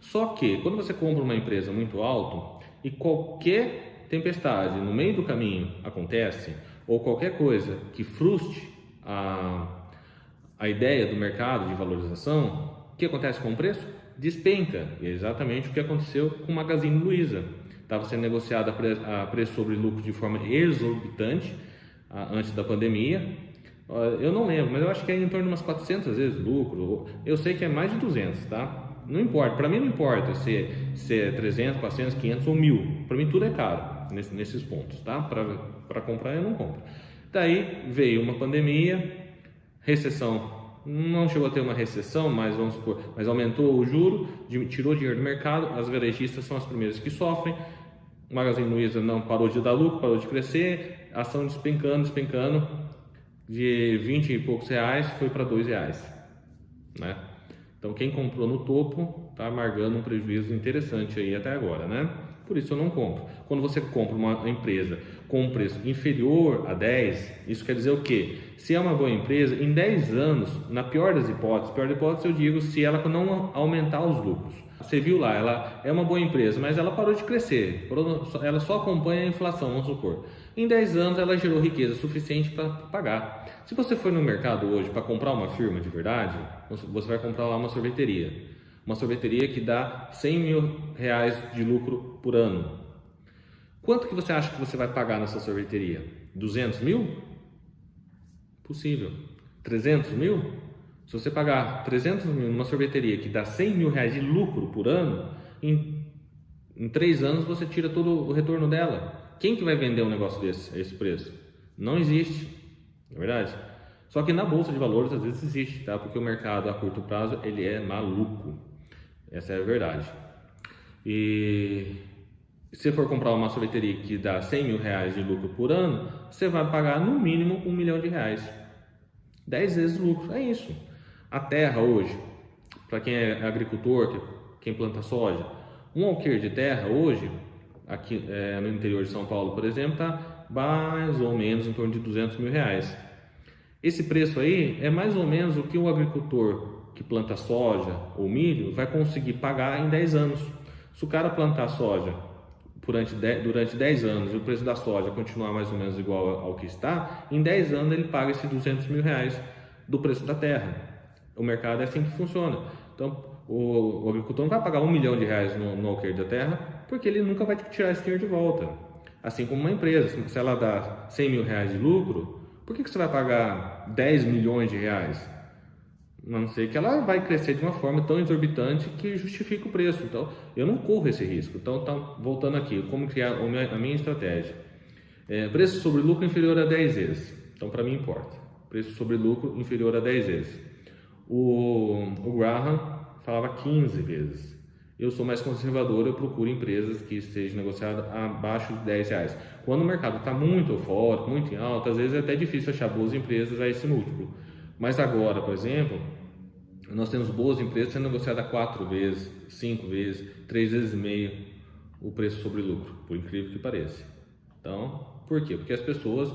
A: Só que quando você compra uma empresa muito alto e qualquer tempestade no meio do caminho acontece, ou qualquer coisa que frustre a ideia do mercado de valorização, o que acontece com o preço? Despenca. E é exatamente o que aconteceu com o Magazine Luiza. Estava sendo negociado a preço sobre lucro de forma exorbitante antes da pandemia. Eu não lembro, mas eu acho que é em torno de umas 400 vezes lucro. Eu sei que é mais de 200, tá? Não importa, para mim não importa se é 300, 400, 500 ou 1000. Para mim tudo é caro nesses pontos, tá? Para comprar eu não compro. Daí veio uma pandemia, recessão. Não chegou a ter uma recessão, mas aumentou o juro, tirou dinheiro do mercado. As varejistas são as primeiras que sofrem. O Magazine Luiza não parou de dar lucro, parou de crescer, a ação despencando, de 20 e poucos reais foi para R$2, né? Então quem comprou no topo está amargando um prejuízo interessante aí até agora, né? Por isso eu não compro. Quando você compra uma empresa com um preço inferior a 10, isso quer dizer o quê? Se é uma boa empresa, em 10 anos, na pior das hipóteses eu digo se ela não aumentar os lucros. Você viu lá, ela é uma boa empresa, mas ela parou de crescer, ela só acompanha a inflação, vamos supor. Em 10 anos ela gerou riqueza suficiente para pagar. Se você for no mercado hoje para comprar uma firma de verdade, você vai comprar lá uma sorveteria. Uma sorveteria que dá R$100 mil de lucro por ano. Quanto que você acha que você vai pagar nessa sorveteria? 200 mil? Possível. 300 mil? Se você pagar 300 mil numa sorveteria que dá R$100 mil de lucro por ano, em 3 anos você tira todo o retorno dela. Quem que vai vender um negócio desse a esse preço? Não existe, não é verdade? Só que na bolsa de valores às vezes existe, tá? Porque o mercado a curto prazo ele é maluco. Essa é a verdade. E se você for comprar uma sorveteria que dá R$100 mil de lucro por ano, você vai pagar no mínimo R$1 milhão. 10 vezes lucro, é isso. A terra hoje, para quem é agricultor, quem planta soja, um alqueire de terra hoje, aqui no interior de São Paulo, por exemplo, está mais ou menos em torno de R$200 mil. Esse preço aí é mais ou menos o que o agricultor que planta soja ou milho vai conseguir pagar em 10 anos. Se o cara plantar soja durante 10 anos e o preço da soja continuar mais ou menos igual ao que está, em 10 anos ele paga esses R$200 mil do preço da terra. O mercado é assim que funciona. Então, o agricultor não vai pagar R$1 milhão no alqueire da terra, porque ele nunca vai tirar esse dinheiro de volta. Assim como uma empresa, se ela dá R$100 mil de lucro, por que você vai pagar R$10 milhões? A não ser que ela vai crescer de uma forma tão exorbitante que justifica o preço. Então, eu não corro esse risco. Então, voltando aqui, como criar a minha estratégia? Preço sobre lucro inferior a 10 vezes. Então, para mim importa. Preço sobre lucro inferior a 10 vezes. O Graham falava 15 vezes. Eu sou mais conservador, eu procuro empresas que estejam negociadas abaixo de R$ 10. Quando o mercado está muito eufórico, muito em alta, às vezes é até difícil achar boas empresas a esse múltiplo. Mas agora, por exemplo, nós temos boas empresas sendo negociadas a 4 vezes, 5 vezes, 3 vezes e meio o preço sobre lucro, por incrível que pareça. Então, por quê? Porque as pessoas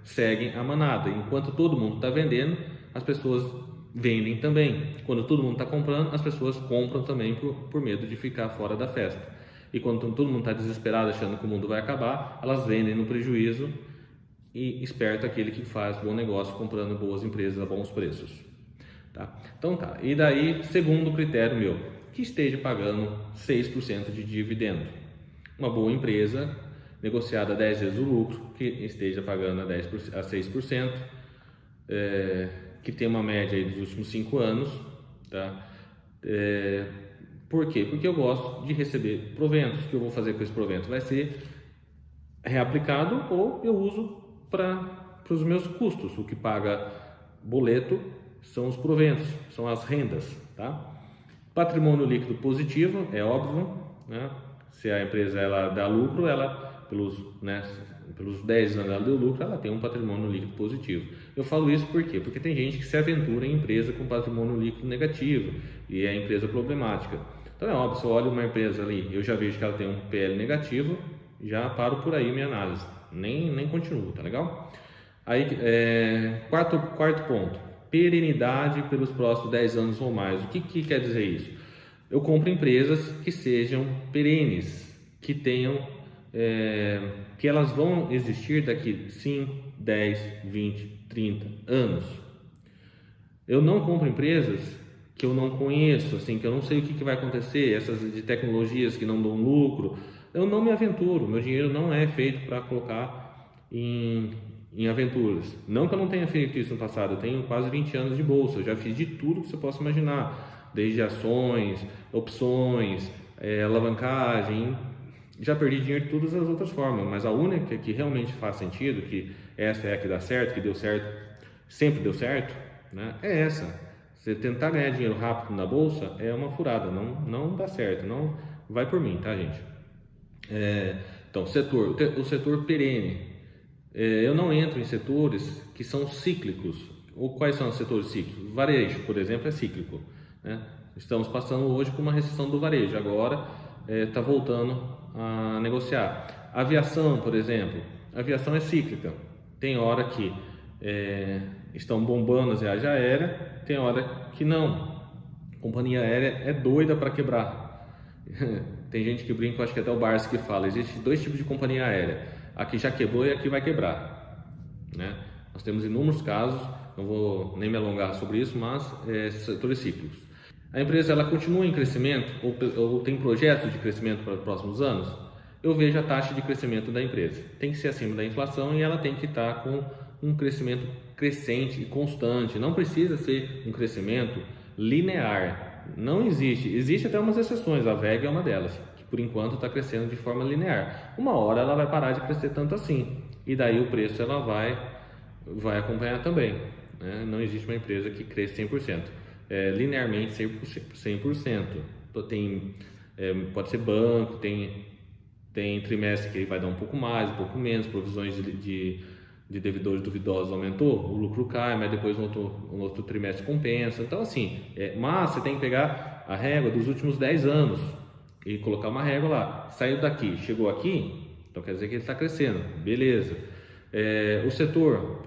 A: seguem a manada. Enquanto todo mundo está vendendo, as pessoas vendem também. Quando todo mundo está comprando, as pessoas compram também por medo de ficar fora da festa. E quando todo mundo está desesperado achando que o mundo vai acabar, elas vendem no prejuízo e esperta aquele que faz bom negócio comprando boas empresas a bons preços. Tá? Então tá, e daí, segundo critério meu, que esteja pagando 6% de dividendo. Uma boa empresa negociada a 10 vezes o lucro, que esteja pagando a 6%, que tem uma média aí dos últimos 5 anos, tá? Por quê? Porque eu gosto de receber proventos. O que eu vou fazer com esse provento? Vai ser reaplicado ou eu uso para os meus custos. O que paga boleto são os proventos, são as rendas, tá? Patrimônio líquido positivo, é óbvio, né? Se a empresa ela dá lucro, ela pelos 10 anos ela deu lucro, ela tem um patrimônio líquido positivo. Eu falo isso por quê? Porque tem gente que se aventura em empresa com patrimônio líquido negativo e é empresa problemática. Então é óbvio, se eu olho uma empresa ali, eu já vejo que ela tem um PL negativo, já paro por aí minha análise, nem continuo, tá legal? Aí, quarto ponto, perenidade pelos próximos 10 anos ou mais. O que quer dizer isso? Eu compro empresas que sejam perenes, que tenham, que elas vão existir daqui 5, 10, 20, 30 anos. Eu não compro empresas que eu não conheço, assim, que eu não sei o que vai acontecer, essas de tecnologias que não dão lucro. Eu não me aventuro, meu dinheiro não é feito para colocar em aventuras. Não que eu não tenha feito isso no passado, eu tenho quase 20 anos de bolsa, eu já fiz de tudo que você possa imaginar, desde ações, opções, alavancagem, já perdi dinheiro de todas as outras formas, mas a única que realmente faz sentido, que essa é a que dá certo, que deu certo, sempre deu certo, né, é essa. Você tentar ganhar dinheiro rápido na bolsa é uma furada, não dá certo, não vai por mim, tá, gente? Então, o setor perene. Eu não entro em setores que são cíclicos. Ou quais são os setores cíclicos? Varejo, por exemplo, é cíclico, né? Estamos passando hoje por uma recessão do varejo, agora está voltando a negociar. Aviação, por exemplo, a aviação é cíclica. Tem hora que estão bombando as viagens aéreas, tem hora que não. A companhia aérea é doida para quebrar. Tem gente que brinca, acho que até o Barsi que fala, existe 2 tipos de companhia aérea, a que já quebrou e a que vai quebrar, né? Nós temos inúmeros casos, não vou nem me alongar sobre isso, mas setores cíclicos. A empresa ela continua em crescimento ou tem projetos de crescimento para os próximos anos? Eu vejo a taxa de crescimento da empresa. Tem que ser acima da inflação e ela tem que estar com um crescimento crescente e constante. Não precisa ser um crescimento linear. Não existe até umas exceções, a VEG é uma delas, que por enquanto está crescendo de forma linear. Uma hora ela vai parar de crescer tanto assim, e daí o preço ela vai acompanhar também, né? Não existe uma empresa que cresça 100%, linearmente 100%. Pode ser banco, tem trimestre que vai dar um pouco mais, um pouco menos, provisões de devedores duvidosos aumentou, o lucro cai, mas depois no outro trimestre compensa. Então assim, mas você tem que pegar a régua dos últimos 10 anos e colocar uma régua lá, saiu daqui, chegou aqui, então quer dizer que ele está crescendo, beleza. O setor,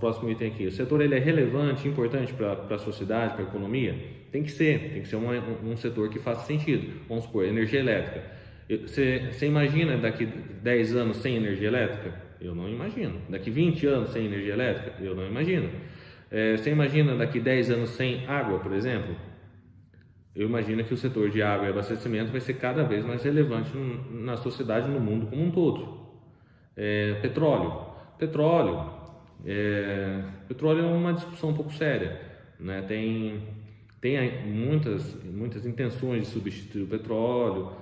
A: próximo item aqui, o setor ele é relevante, importante para a sociedade, para a economia? Tem que ser um setor que faça sentido. Vamos supor, energia elétrica. Você imagina daqui 10 anos sem energia elétrica? Eu não imagino. Daqui 20 anos sem energia elétrica? Eu não imagino. Você imagina daqui 10 anos sem água, por exemplo? Eu imagino que o setor de água e abastecimento vai ser cada vez mais relevante na sociedade, no mundo como um todo. Petróleo é uma discussão um pouco séria, né? Tem muitas intenções de substituir o petróleo,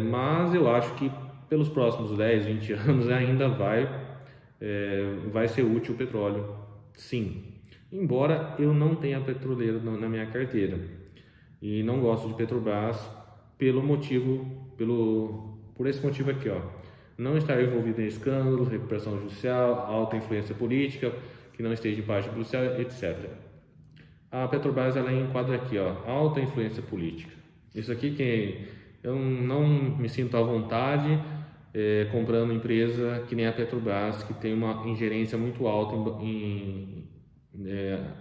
A: mas eu acho que pelos próximos 10, 20 anos ainda vai ser útil o petróleo, sim. embora eu não tenha petroleiro na minha carteira e não gosto de Petrobras por esse motivo aqui, ó, não estar envolvido em escândalos, recuperação judicial, alta influência política, que não esteja debaixo de Bruxelas, etc. A Petrobras, ela enquadra aqui, ó, alta influência política. Isso aqui que eu não me sinto à vontade comprando empresa que nem a Petrobras, que tem uma ingerência muito alta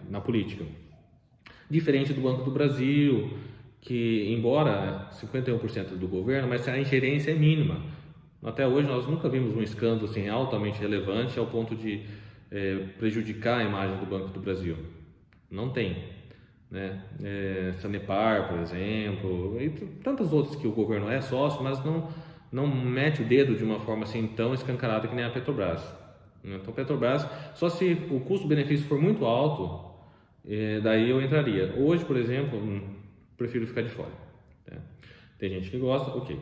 A: na política. Diferente do Banco do Brasil, que embora 51% do governo, mas a ingerência é mínima. Até hoje nós nunca vimos um escândalo assim, altamente relevante ao ponto de prejudicar a imagem do Banco do Brasil. Não tem, né? Sanepar, por exemplo, e tantos outros que o governo é sócio, mas não mete o dedo de uma forma assim tão escancarada que nem a Petrobras. Então, Petrobras, só se o custo-benefício for muito alto, daí eu entraria. Hoje, por exemplo, prefiro ficar de fora. Tá? Tem gente que gosta, ok.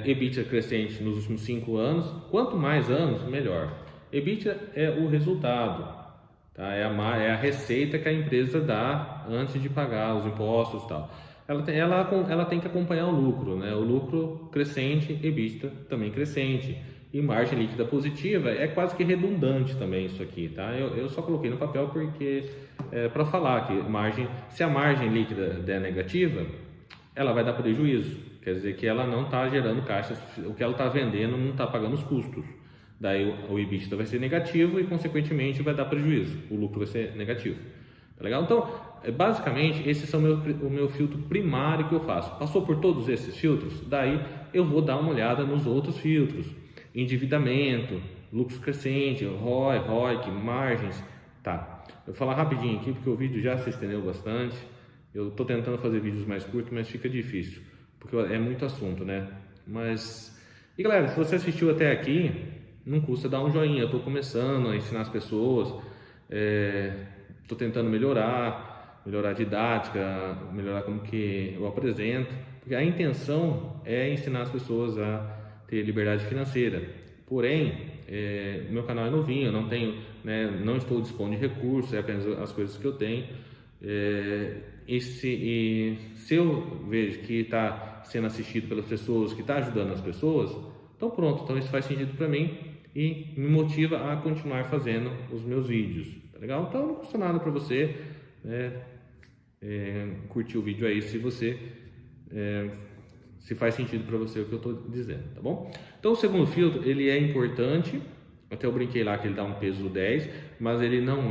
A: EBITDA crescente nos últimos 5 anos, quanto mais anos, melhor. EBITDA é o resultado, tá? É a receita que a empresa dá antes de pagar os impostos e tal. Ela tem que acompanhar o lucro, né? O lucro crescente, EBITDA também crescente. E margem líquida positiva é quase que redundante também isso aqui, tá? Eu só coloquei no papel porque para falar que se a margem líquida der negativa, ela vai dar prejuízo. Quer dizer que ela não está gerando caixa, o que ela está vendendo não está pagando os custos. Daí o EBITDA vai ser negativo e, consequentemente, vai dar prejuízo. O lucro vai ser negativo. Tá legal? Então, basicamente, esses são o meu filtro primário que eu faço. Passou por todos esses filtros? Daí eu vou dar uma olhada nos outros filtros. Endividamento, lucro crescente, ROI, ROIC, margens. Tá. Eu vou falar rapidinho aqui, porque o vídeo já se estendeu bastante. Eu estou tentando fazer vídeos mais curtos, mas fica difícil, porque é muito assunto, né? E galera, se você assistiu até aqui, não custa dar um joinha. Eu estou começando a ensinar as pessoas, estou tentando melhorar a didática, melhorar como que eu apresento, porque a intenção é ensinar as pessoas a ter liberdade financeira. Porém, meu canal é novinho, eu não tenho, né, não estou dispondo de recursos, é apenas as coisas que eu tenho. Se eu vejo que está sendo assistido pelas pessoas, que está ajudando as pessoas, então pronto, então isso faz sentido para mim e me motiva a continuar fazendo os meus vídeos, tá legal? Então não custa nada para você, né, curtir o vídeo aí se faz sentido para você o que eu estou dizendo, tá bom? Então o segundo filtro, ele é importante, até eu brinquei lá que ele dá um peso 10, mas ele não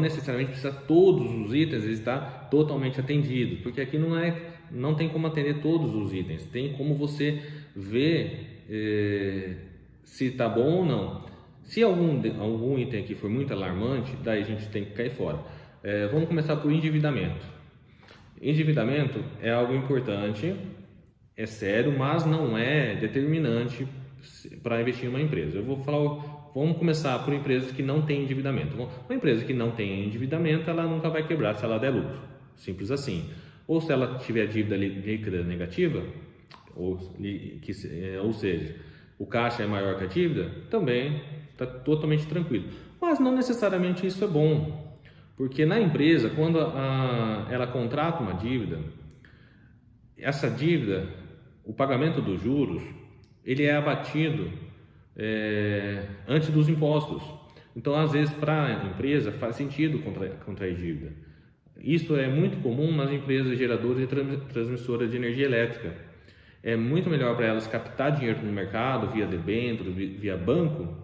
A: necessariamente precisa todos os itens estar totalmente atendidos, porque aqui não tem como atender todos os itens, tem como você ver se está bom ou não. Se algum item aqui for muito alarmante, daí a gente tem que cair fora. Vamos começar por endividamento. Endividamento é algo importante, é sério, mas não é determinante para investir em uma empresa. Vamos começar por empresas que não têm endividamento. Uma empresa que não tem endividamento, ela nunca vai quebrar se ela der lucro. Simples assim. Ou se ela tiver dívida líquida negativa, ou seja, o caixa é maior que a dívida, também está totalmente tranquilo. Mas não necessariamente isso é bom. Porque na empresa, quando ela contrata uma dívida, essa dívida, o pagamento dos juros, ele é abatido antes dos impostos. Então, às vezes, para a empresa faz sentido contrair dívida. Isso é muito comum nas empresas geradoras e transmissoras de energia elétrica. É muito melhor para elas captar dinheiro no mercado, via debênture, via banco,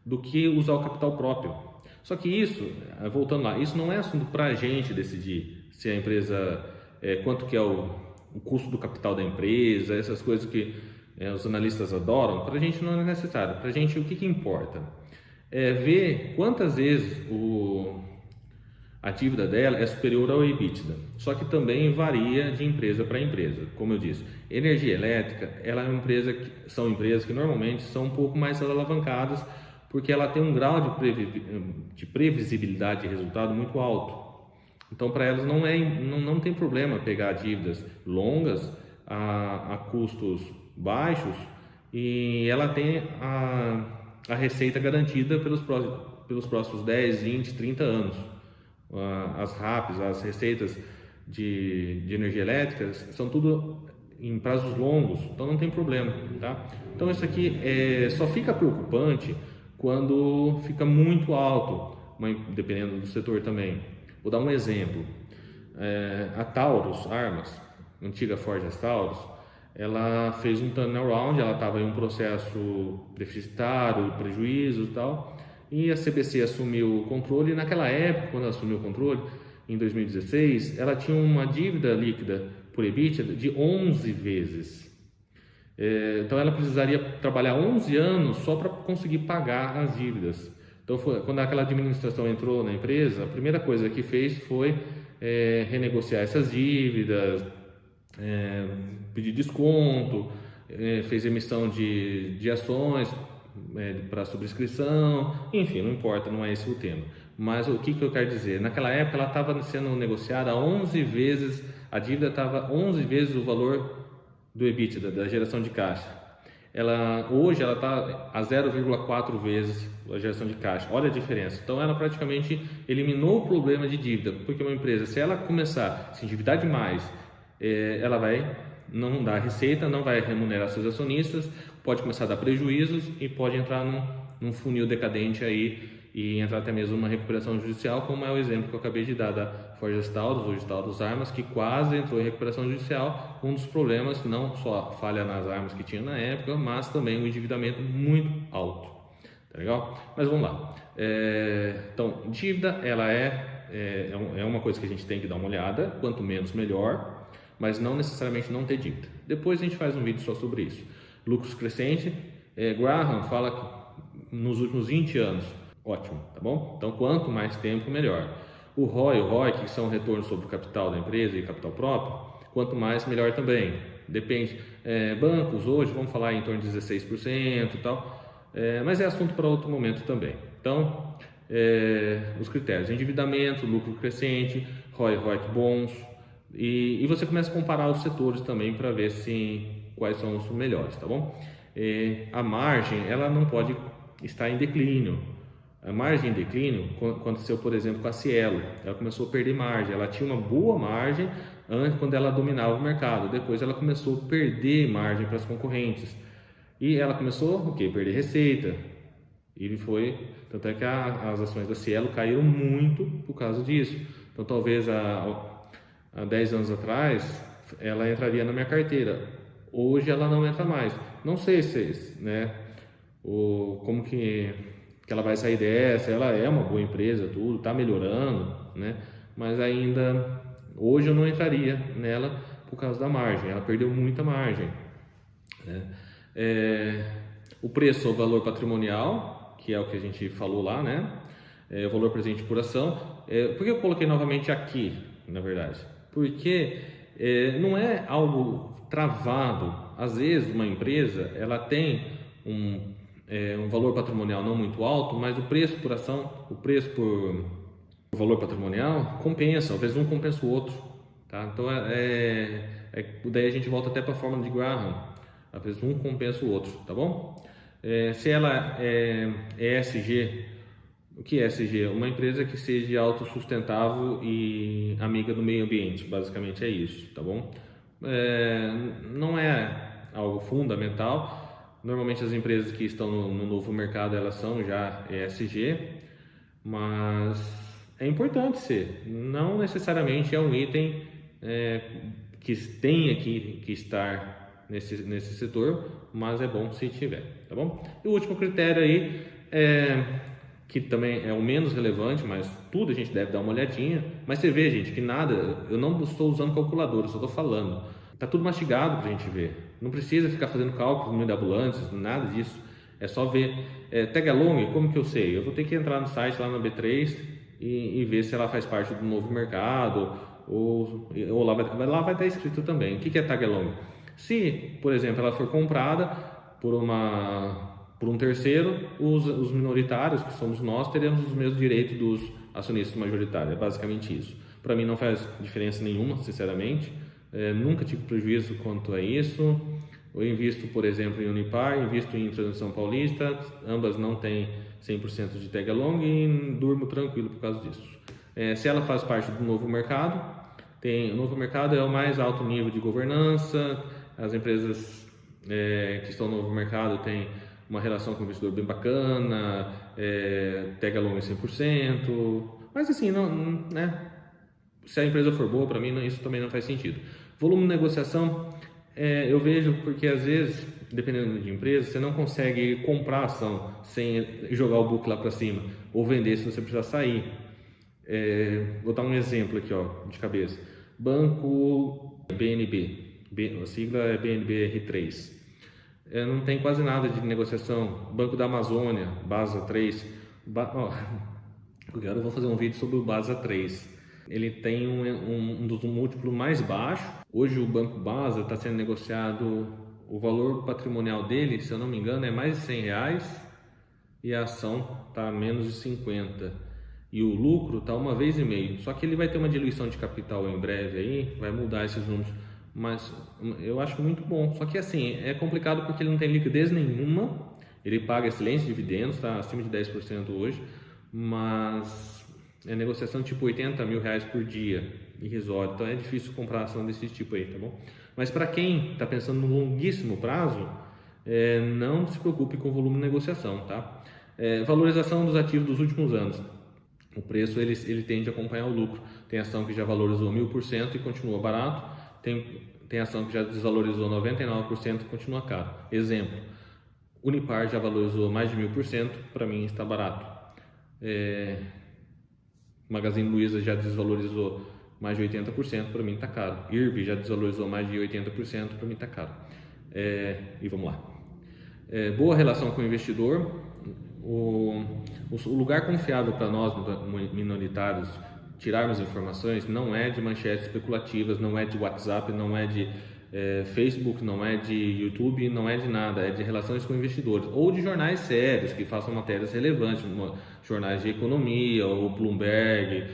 A: do que usar o capital próprio. Só que isso, voltando lá, isso não é assunto para a gente decidir se a empresa, quanto que é o custo do capital da empresa, essas coisas que os analistas adoram. Para a gente não é necessário. Para a gente, o que importa é ver quantas vezes a dívida dela é superior ao EBITDA. Só que também varia de empresa para empresa. Como eu disse, energia elétrica, são empresas que normalmente são um pouco mais alavancadas, porque ela tem um grau de previsibilidade de resultado muito alto. Então, para elas não tem problema pegar dívidas longas a custos baixos, e ela tem a receita garantida pelos próximos 10, 20, 30 anos. As RAPs, as receitas de energia elétrica, são tudo em prazos longos, então não tem problema, tá? Então isso aqui só fica preocupante quando fica muito alto, dependendo do setor também. Vou dar um exemplo. A Taurus Armas, antiga Forja Taurus, ela fez um turnaround, ela estava em um processo deficitário, prejuízos e tal, e a CBC assumiu o controle, e naquela época, quando ela assumiu o controle, em 2016, ela tinha uma dívida líquida por EBITDA de 11 vezes. Então ela precisaria trabalhar 11 anos só para conseguir pagar as dívidas. Então quando aquela administração entrou na empresa, a primeira coisa que fez foi renegociar essas dívidas, pedir desconto, fez emissão de ações para subscrição, enfim, não importa, não é esse o tema. Mas o que eu quero dizer? Naquela época ela estava sendo negociada 11 vezes, a dívida estava 11 vezes o valor do EBITDA, da geração de caixa. Hoje ela está a 0,4 vezes a geração de caixa. Olha a diferença. Então ela praticamente eliminou o problema de dívida, porque uma empresa, se ela começar a se endividar demais, ela vai não dar receita, não vai remunerar seus acionistas, pode começar a dar prejuízos e pode entrar num funil decadente aí e entrar até mesmo numa recuperação judicial, como é o exemplo que eu acabei de dar da Forjas Taurus, hoje Taurus Armas, que quase entrou em recuperação judicial. Um dos problemas, não só a falha nas armas que tinha na época, mas também um endividamento muito alto. Tá legal? Mas vamos lá. Então, dívida, ela é uma coisa que a gente tem que dar uma olhada, quanto menos melhor, mas não necessariamente não ter dívida. Depois a gente faz um vídeo só sobre isso. Lucros crescentes, Graham fala que nos últimos 20 anos, ótimo, tá bom? Então, quanto mais tempo, melhor. O ROI e o ROIC, que são retornos sobre o capital da empresa e capital próprio, quanto mais, melhor também. Depende. Bancos, hoje, vamos falar em torno de 16% e tal, mas é assunto para outro momento também. Então, os critérios: endividamento, lucro crescente, ROI e ROIC bons, e você começa a comparar os setores também para ver quais são os melhores, tá bom? A margem, ela não pode estar em declínio. A margem em declínio aconteceu, por exemplo, com a Cielo. Ela começou a perder margem. Ela tinha uma boa margem antes, quando ela dominava o mercado. Depois ela começou a perder margem para as concorrentes. E ela começou a perder receita. Tanto é que as ações da Cielo caíram muito por causa disso. Então talvez há 10 anos atrás ela entraria na minha carteira. Hoje ela não entra mais. Não sei como que ela vai sair dessa. Ela é uma boa empresa, tudo, está melhorando, né? Mas ainda hoje eu não entraria nela por causa da margem. Ela perdeu muita margem, né? O preço ou valor patrimonial, que é o que a gente falou lá, né? O valor presente por ação. Por que eu coloquei novamente aqui, na verdade? Porque não é algo travado. Às vezes uma empresa ela tem um valor patrimonial não muito alto, mas o preço por ação, o preço por valor patrimonial compensa, às vezes um compensa o outro, tá? Então daí a gente volta até para a fórmula de Graham, às vezes um compensa o outro, tá bom? Se ela é ESG, o que é ESG? Uma empresa que seja autossustentável e amiga do meio ambiente, basicamente é isso, tá bom? Não é algo fundamental. Normalmente as empresas que estão no novo mercado, elas são já ESG, mas é importante ser. Não necessariamente é um item que tenha que estar nesse setor, mas é bom se tiver, tá bom? E o último critério aí, que também é o menos relevante, mas tudo a gente deve dar uma olhadinha. Mas você vê, gente, que nada, eu não estou usando calculadora, eu só estou falando. Tá tudo mastigado para a gente ver. Não precisa ficar fazendo cálculos mirabolantes, nada disso. É só ver. Tag along, como que eu sei? Eu vou ter que entrar no site lá na B3 e ver se ela faz parte do novo mercado ou lá vai estar escrito também. O que é tag along? Se, por exemplo, ela for comprada por um terceiro, os minoritários, que somos nós, teremos os mesmos direitos dos acionistas majoritários. É basicamente isso. Para mim não faz diferença nenhuma, sinceramente. Nunca tive prejuízo quanto a isso. Eu invisto, por exemplo, em Unipar, invisto em Transmissão Paulista, ambas não têm 100% de tag along e durmo tranquilo por causa disso. Se ela faz parte do novo mercado, o novo mercado é o mais alto nível de governança, as empresas que estão no novo mercado têm uma relação com o investidor bem bacana, tag along 100%, mas assim, não, né? Se a empresa for boa, para mim isso também não faz sentido. Volume de negociação, eu vejo porque às vezes, dependendo de empresa, você não consegue comprar a ação sem jogar o book lá para cima, ou vender se você precisar sair. Vou dar um exemplo aqui, ó, de cabeça. Banco BNB, a sigla é BNBR3. Não tem quase nada de negociação. Banco da Amazônia, BASA 3. Agora eu vou fazer um vídeo sobre o BASA 3. Ele tem um dos múltiplos mais baixos. Hoje o Banco BASA está sendo negociado, o valor patrimonial dele, se eu não me engano, é mais de R$100 e a ação está a menos de 50. E o lucro está 1,5 vezes. Só que ele vai ter uma diluição de capital em breve aí, vai mudar esses números. Mas eu acho muito bom. Só que assim, é complicado porque ele não tem liquidez nenhuma. Ele paga excelentes dividendos, está acima de 10% hoje. Mas é negociação tipo R$80 mil por dia, irrisório. Então é difícil comprar ação desse tipo aí, tá bom? Mas para quem está pensando no longuíssimo prazo, não se preocupe com o volume de negociação, tá? Valorização dos ativos dos últimos anos. O preço ele tende a acompanhar o lucro. Tem ação que já valorizou 1000% e continua barato. Tem ação que já desvalorizou 99% e continua caro. Exemplo, Unipar já valorizou mais de 1000%, para mim está barato. Magazine Luiza já desvalorizou mais de 80%, para mim está caro. IRB já desvalorizou mais de 80%, para mim está caro. E vamos lá. Boa relação com o investidor. O lugar confiável para nós minoritários tirarmos informações não é de manchetes especulativas, não é de WhatsApp, não é de Facebook, não é de YouTube, não é de nada, é de relações com investidores ou de jornais sérios que façam matérias relevantes, jornais de economia, ou Bloomberg,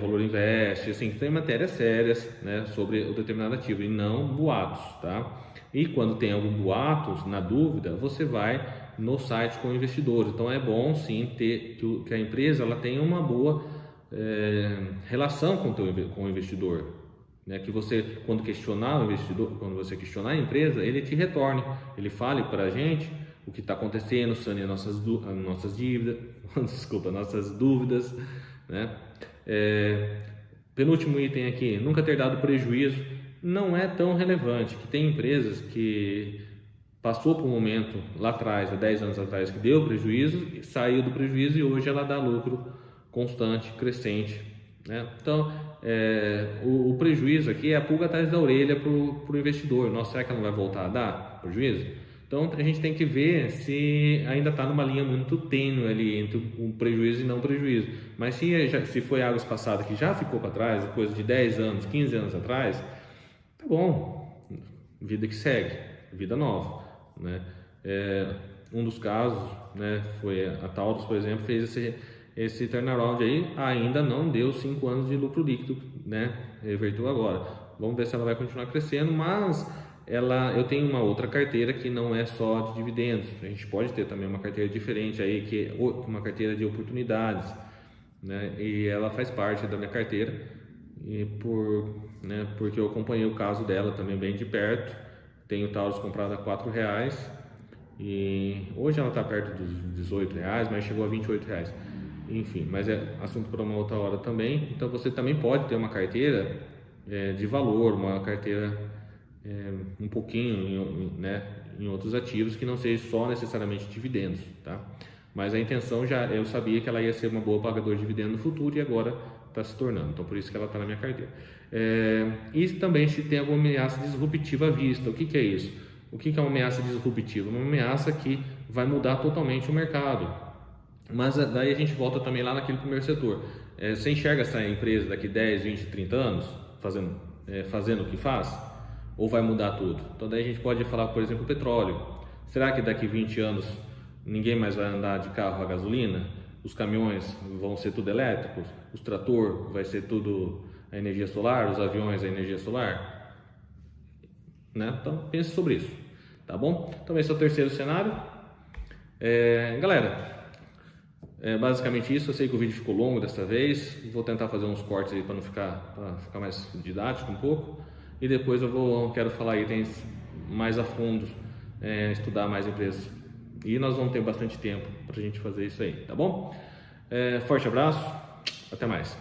A: Valor Invest, assim, que tem matérias sérias, né, sobre o determinado ativo e não boatos, tá? E quando tem algum boato, na dúvida, você vai no site com investidores. Então é bom sim ter que a empresa ela tenha uma boa relação com o investidor, né? Que você, quando questionar o investidor, quando você questionar a empresa, ele te retorne, ele fale para a gente o que está acontecendo, sane nossas dívidas, desculpa, nossas dúvidas, né? Penúltimo item aqui, nunca ter dado prejuízo, não é tão relevante. Que tem empresas que passou por um momento lá atrás, há 10 anos atrás, que deu prejuízo, saiu do prejuízo e hoje ela dá lucro constante, crescente, né? Então, o prejuízo aqui é a pulga atrás da orelha para o investidor. Nossa, será que ela não vai voltar a dar prejuízo? Então, a gente tem que ver se ainda está numa linha muito tênue ali entre o prejuízo e não prejuízo. Mas se foi águas passadas que já ficou para trás, coisa de 10 anos, 15 anos atrás, tá bom, vida que segue, vida nova, né? Um dos casos, né, foi a Taurus, por exemplo, fez esse turnaround aí, ainda não deu 5 anos de lucro líquido, né? Revertiu agora. Vamos ver se ela vai continuar crescendo, mas eu tenho uma outra carteira que não é só de dividendos. A gente pode ter também uma carteira diferente aí, que é uma carteira de oportunidades, né? E ela faz parte da minha carteira e porque eu acompanhei o caso dela também bem de perto. Tenho o Taurus comprado a R$4 e hoje ela está perto dos R$18, mas chegou a R$28. Enfim, mas é assunto para uma outra hora também. Então você também pode ter uma carteira de valor, uma carteira um pouquinho, né, em outros ativos que não seja só necessariamente dividendos, tá? Mas a intenção eu sabia que ela ia ser uma boa pagadora de dividendo no futuro e agora está se tornando. Então por isso que ela está na minha carteira. E também se tem alguma ameaça disruptiva à vista. O que é isso? O que é uma ameaça disruptiva? Uma ameaça que vai mudar totalmente o mercado. Mas daí a gente volta também lá naquele primeiro setor. Você enxerga essa empresa daqui 10, 20, 30 anos fazendo o que faz? Ou vai mudar tudo? Então daí a gente pode falar, por exemplo, o petróleo. Será que daqui 20 anos ninguém mais vai andar de carro a gasolina? Os caminhões vão ser tudo elétricos? Os trator vai ser tudo a energia solar? Os aviões a energia solar? Né? Então pense sobre isso, tá bom? Então esse é o terceiro cenário. Galera, É basicamente isso. Eu sei que o vídeo ficou longo dessa vez, vou tentar fazer uns cortes aí para não ficar, mais didático um pouco, e depois quero falar itens mais a fundo, estudar mais empresas, e nós vamos ter bastante tempo para a gente fazer isso aí, tá bom? Forte abraço, até mais.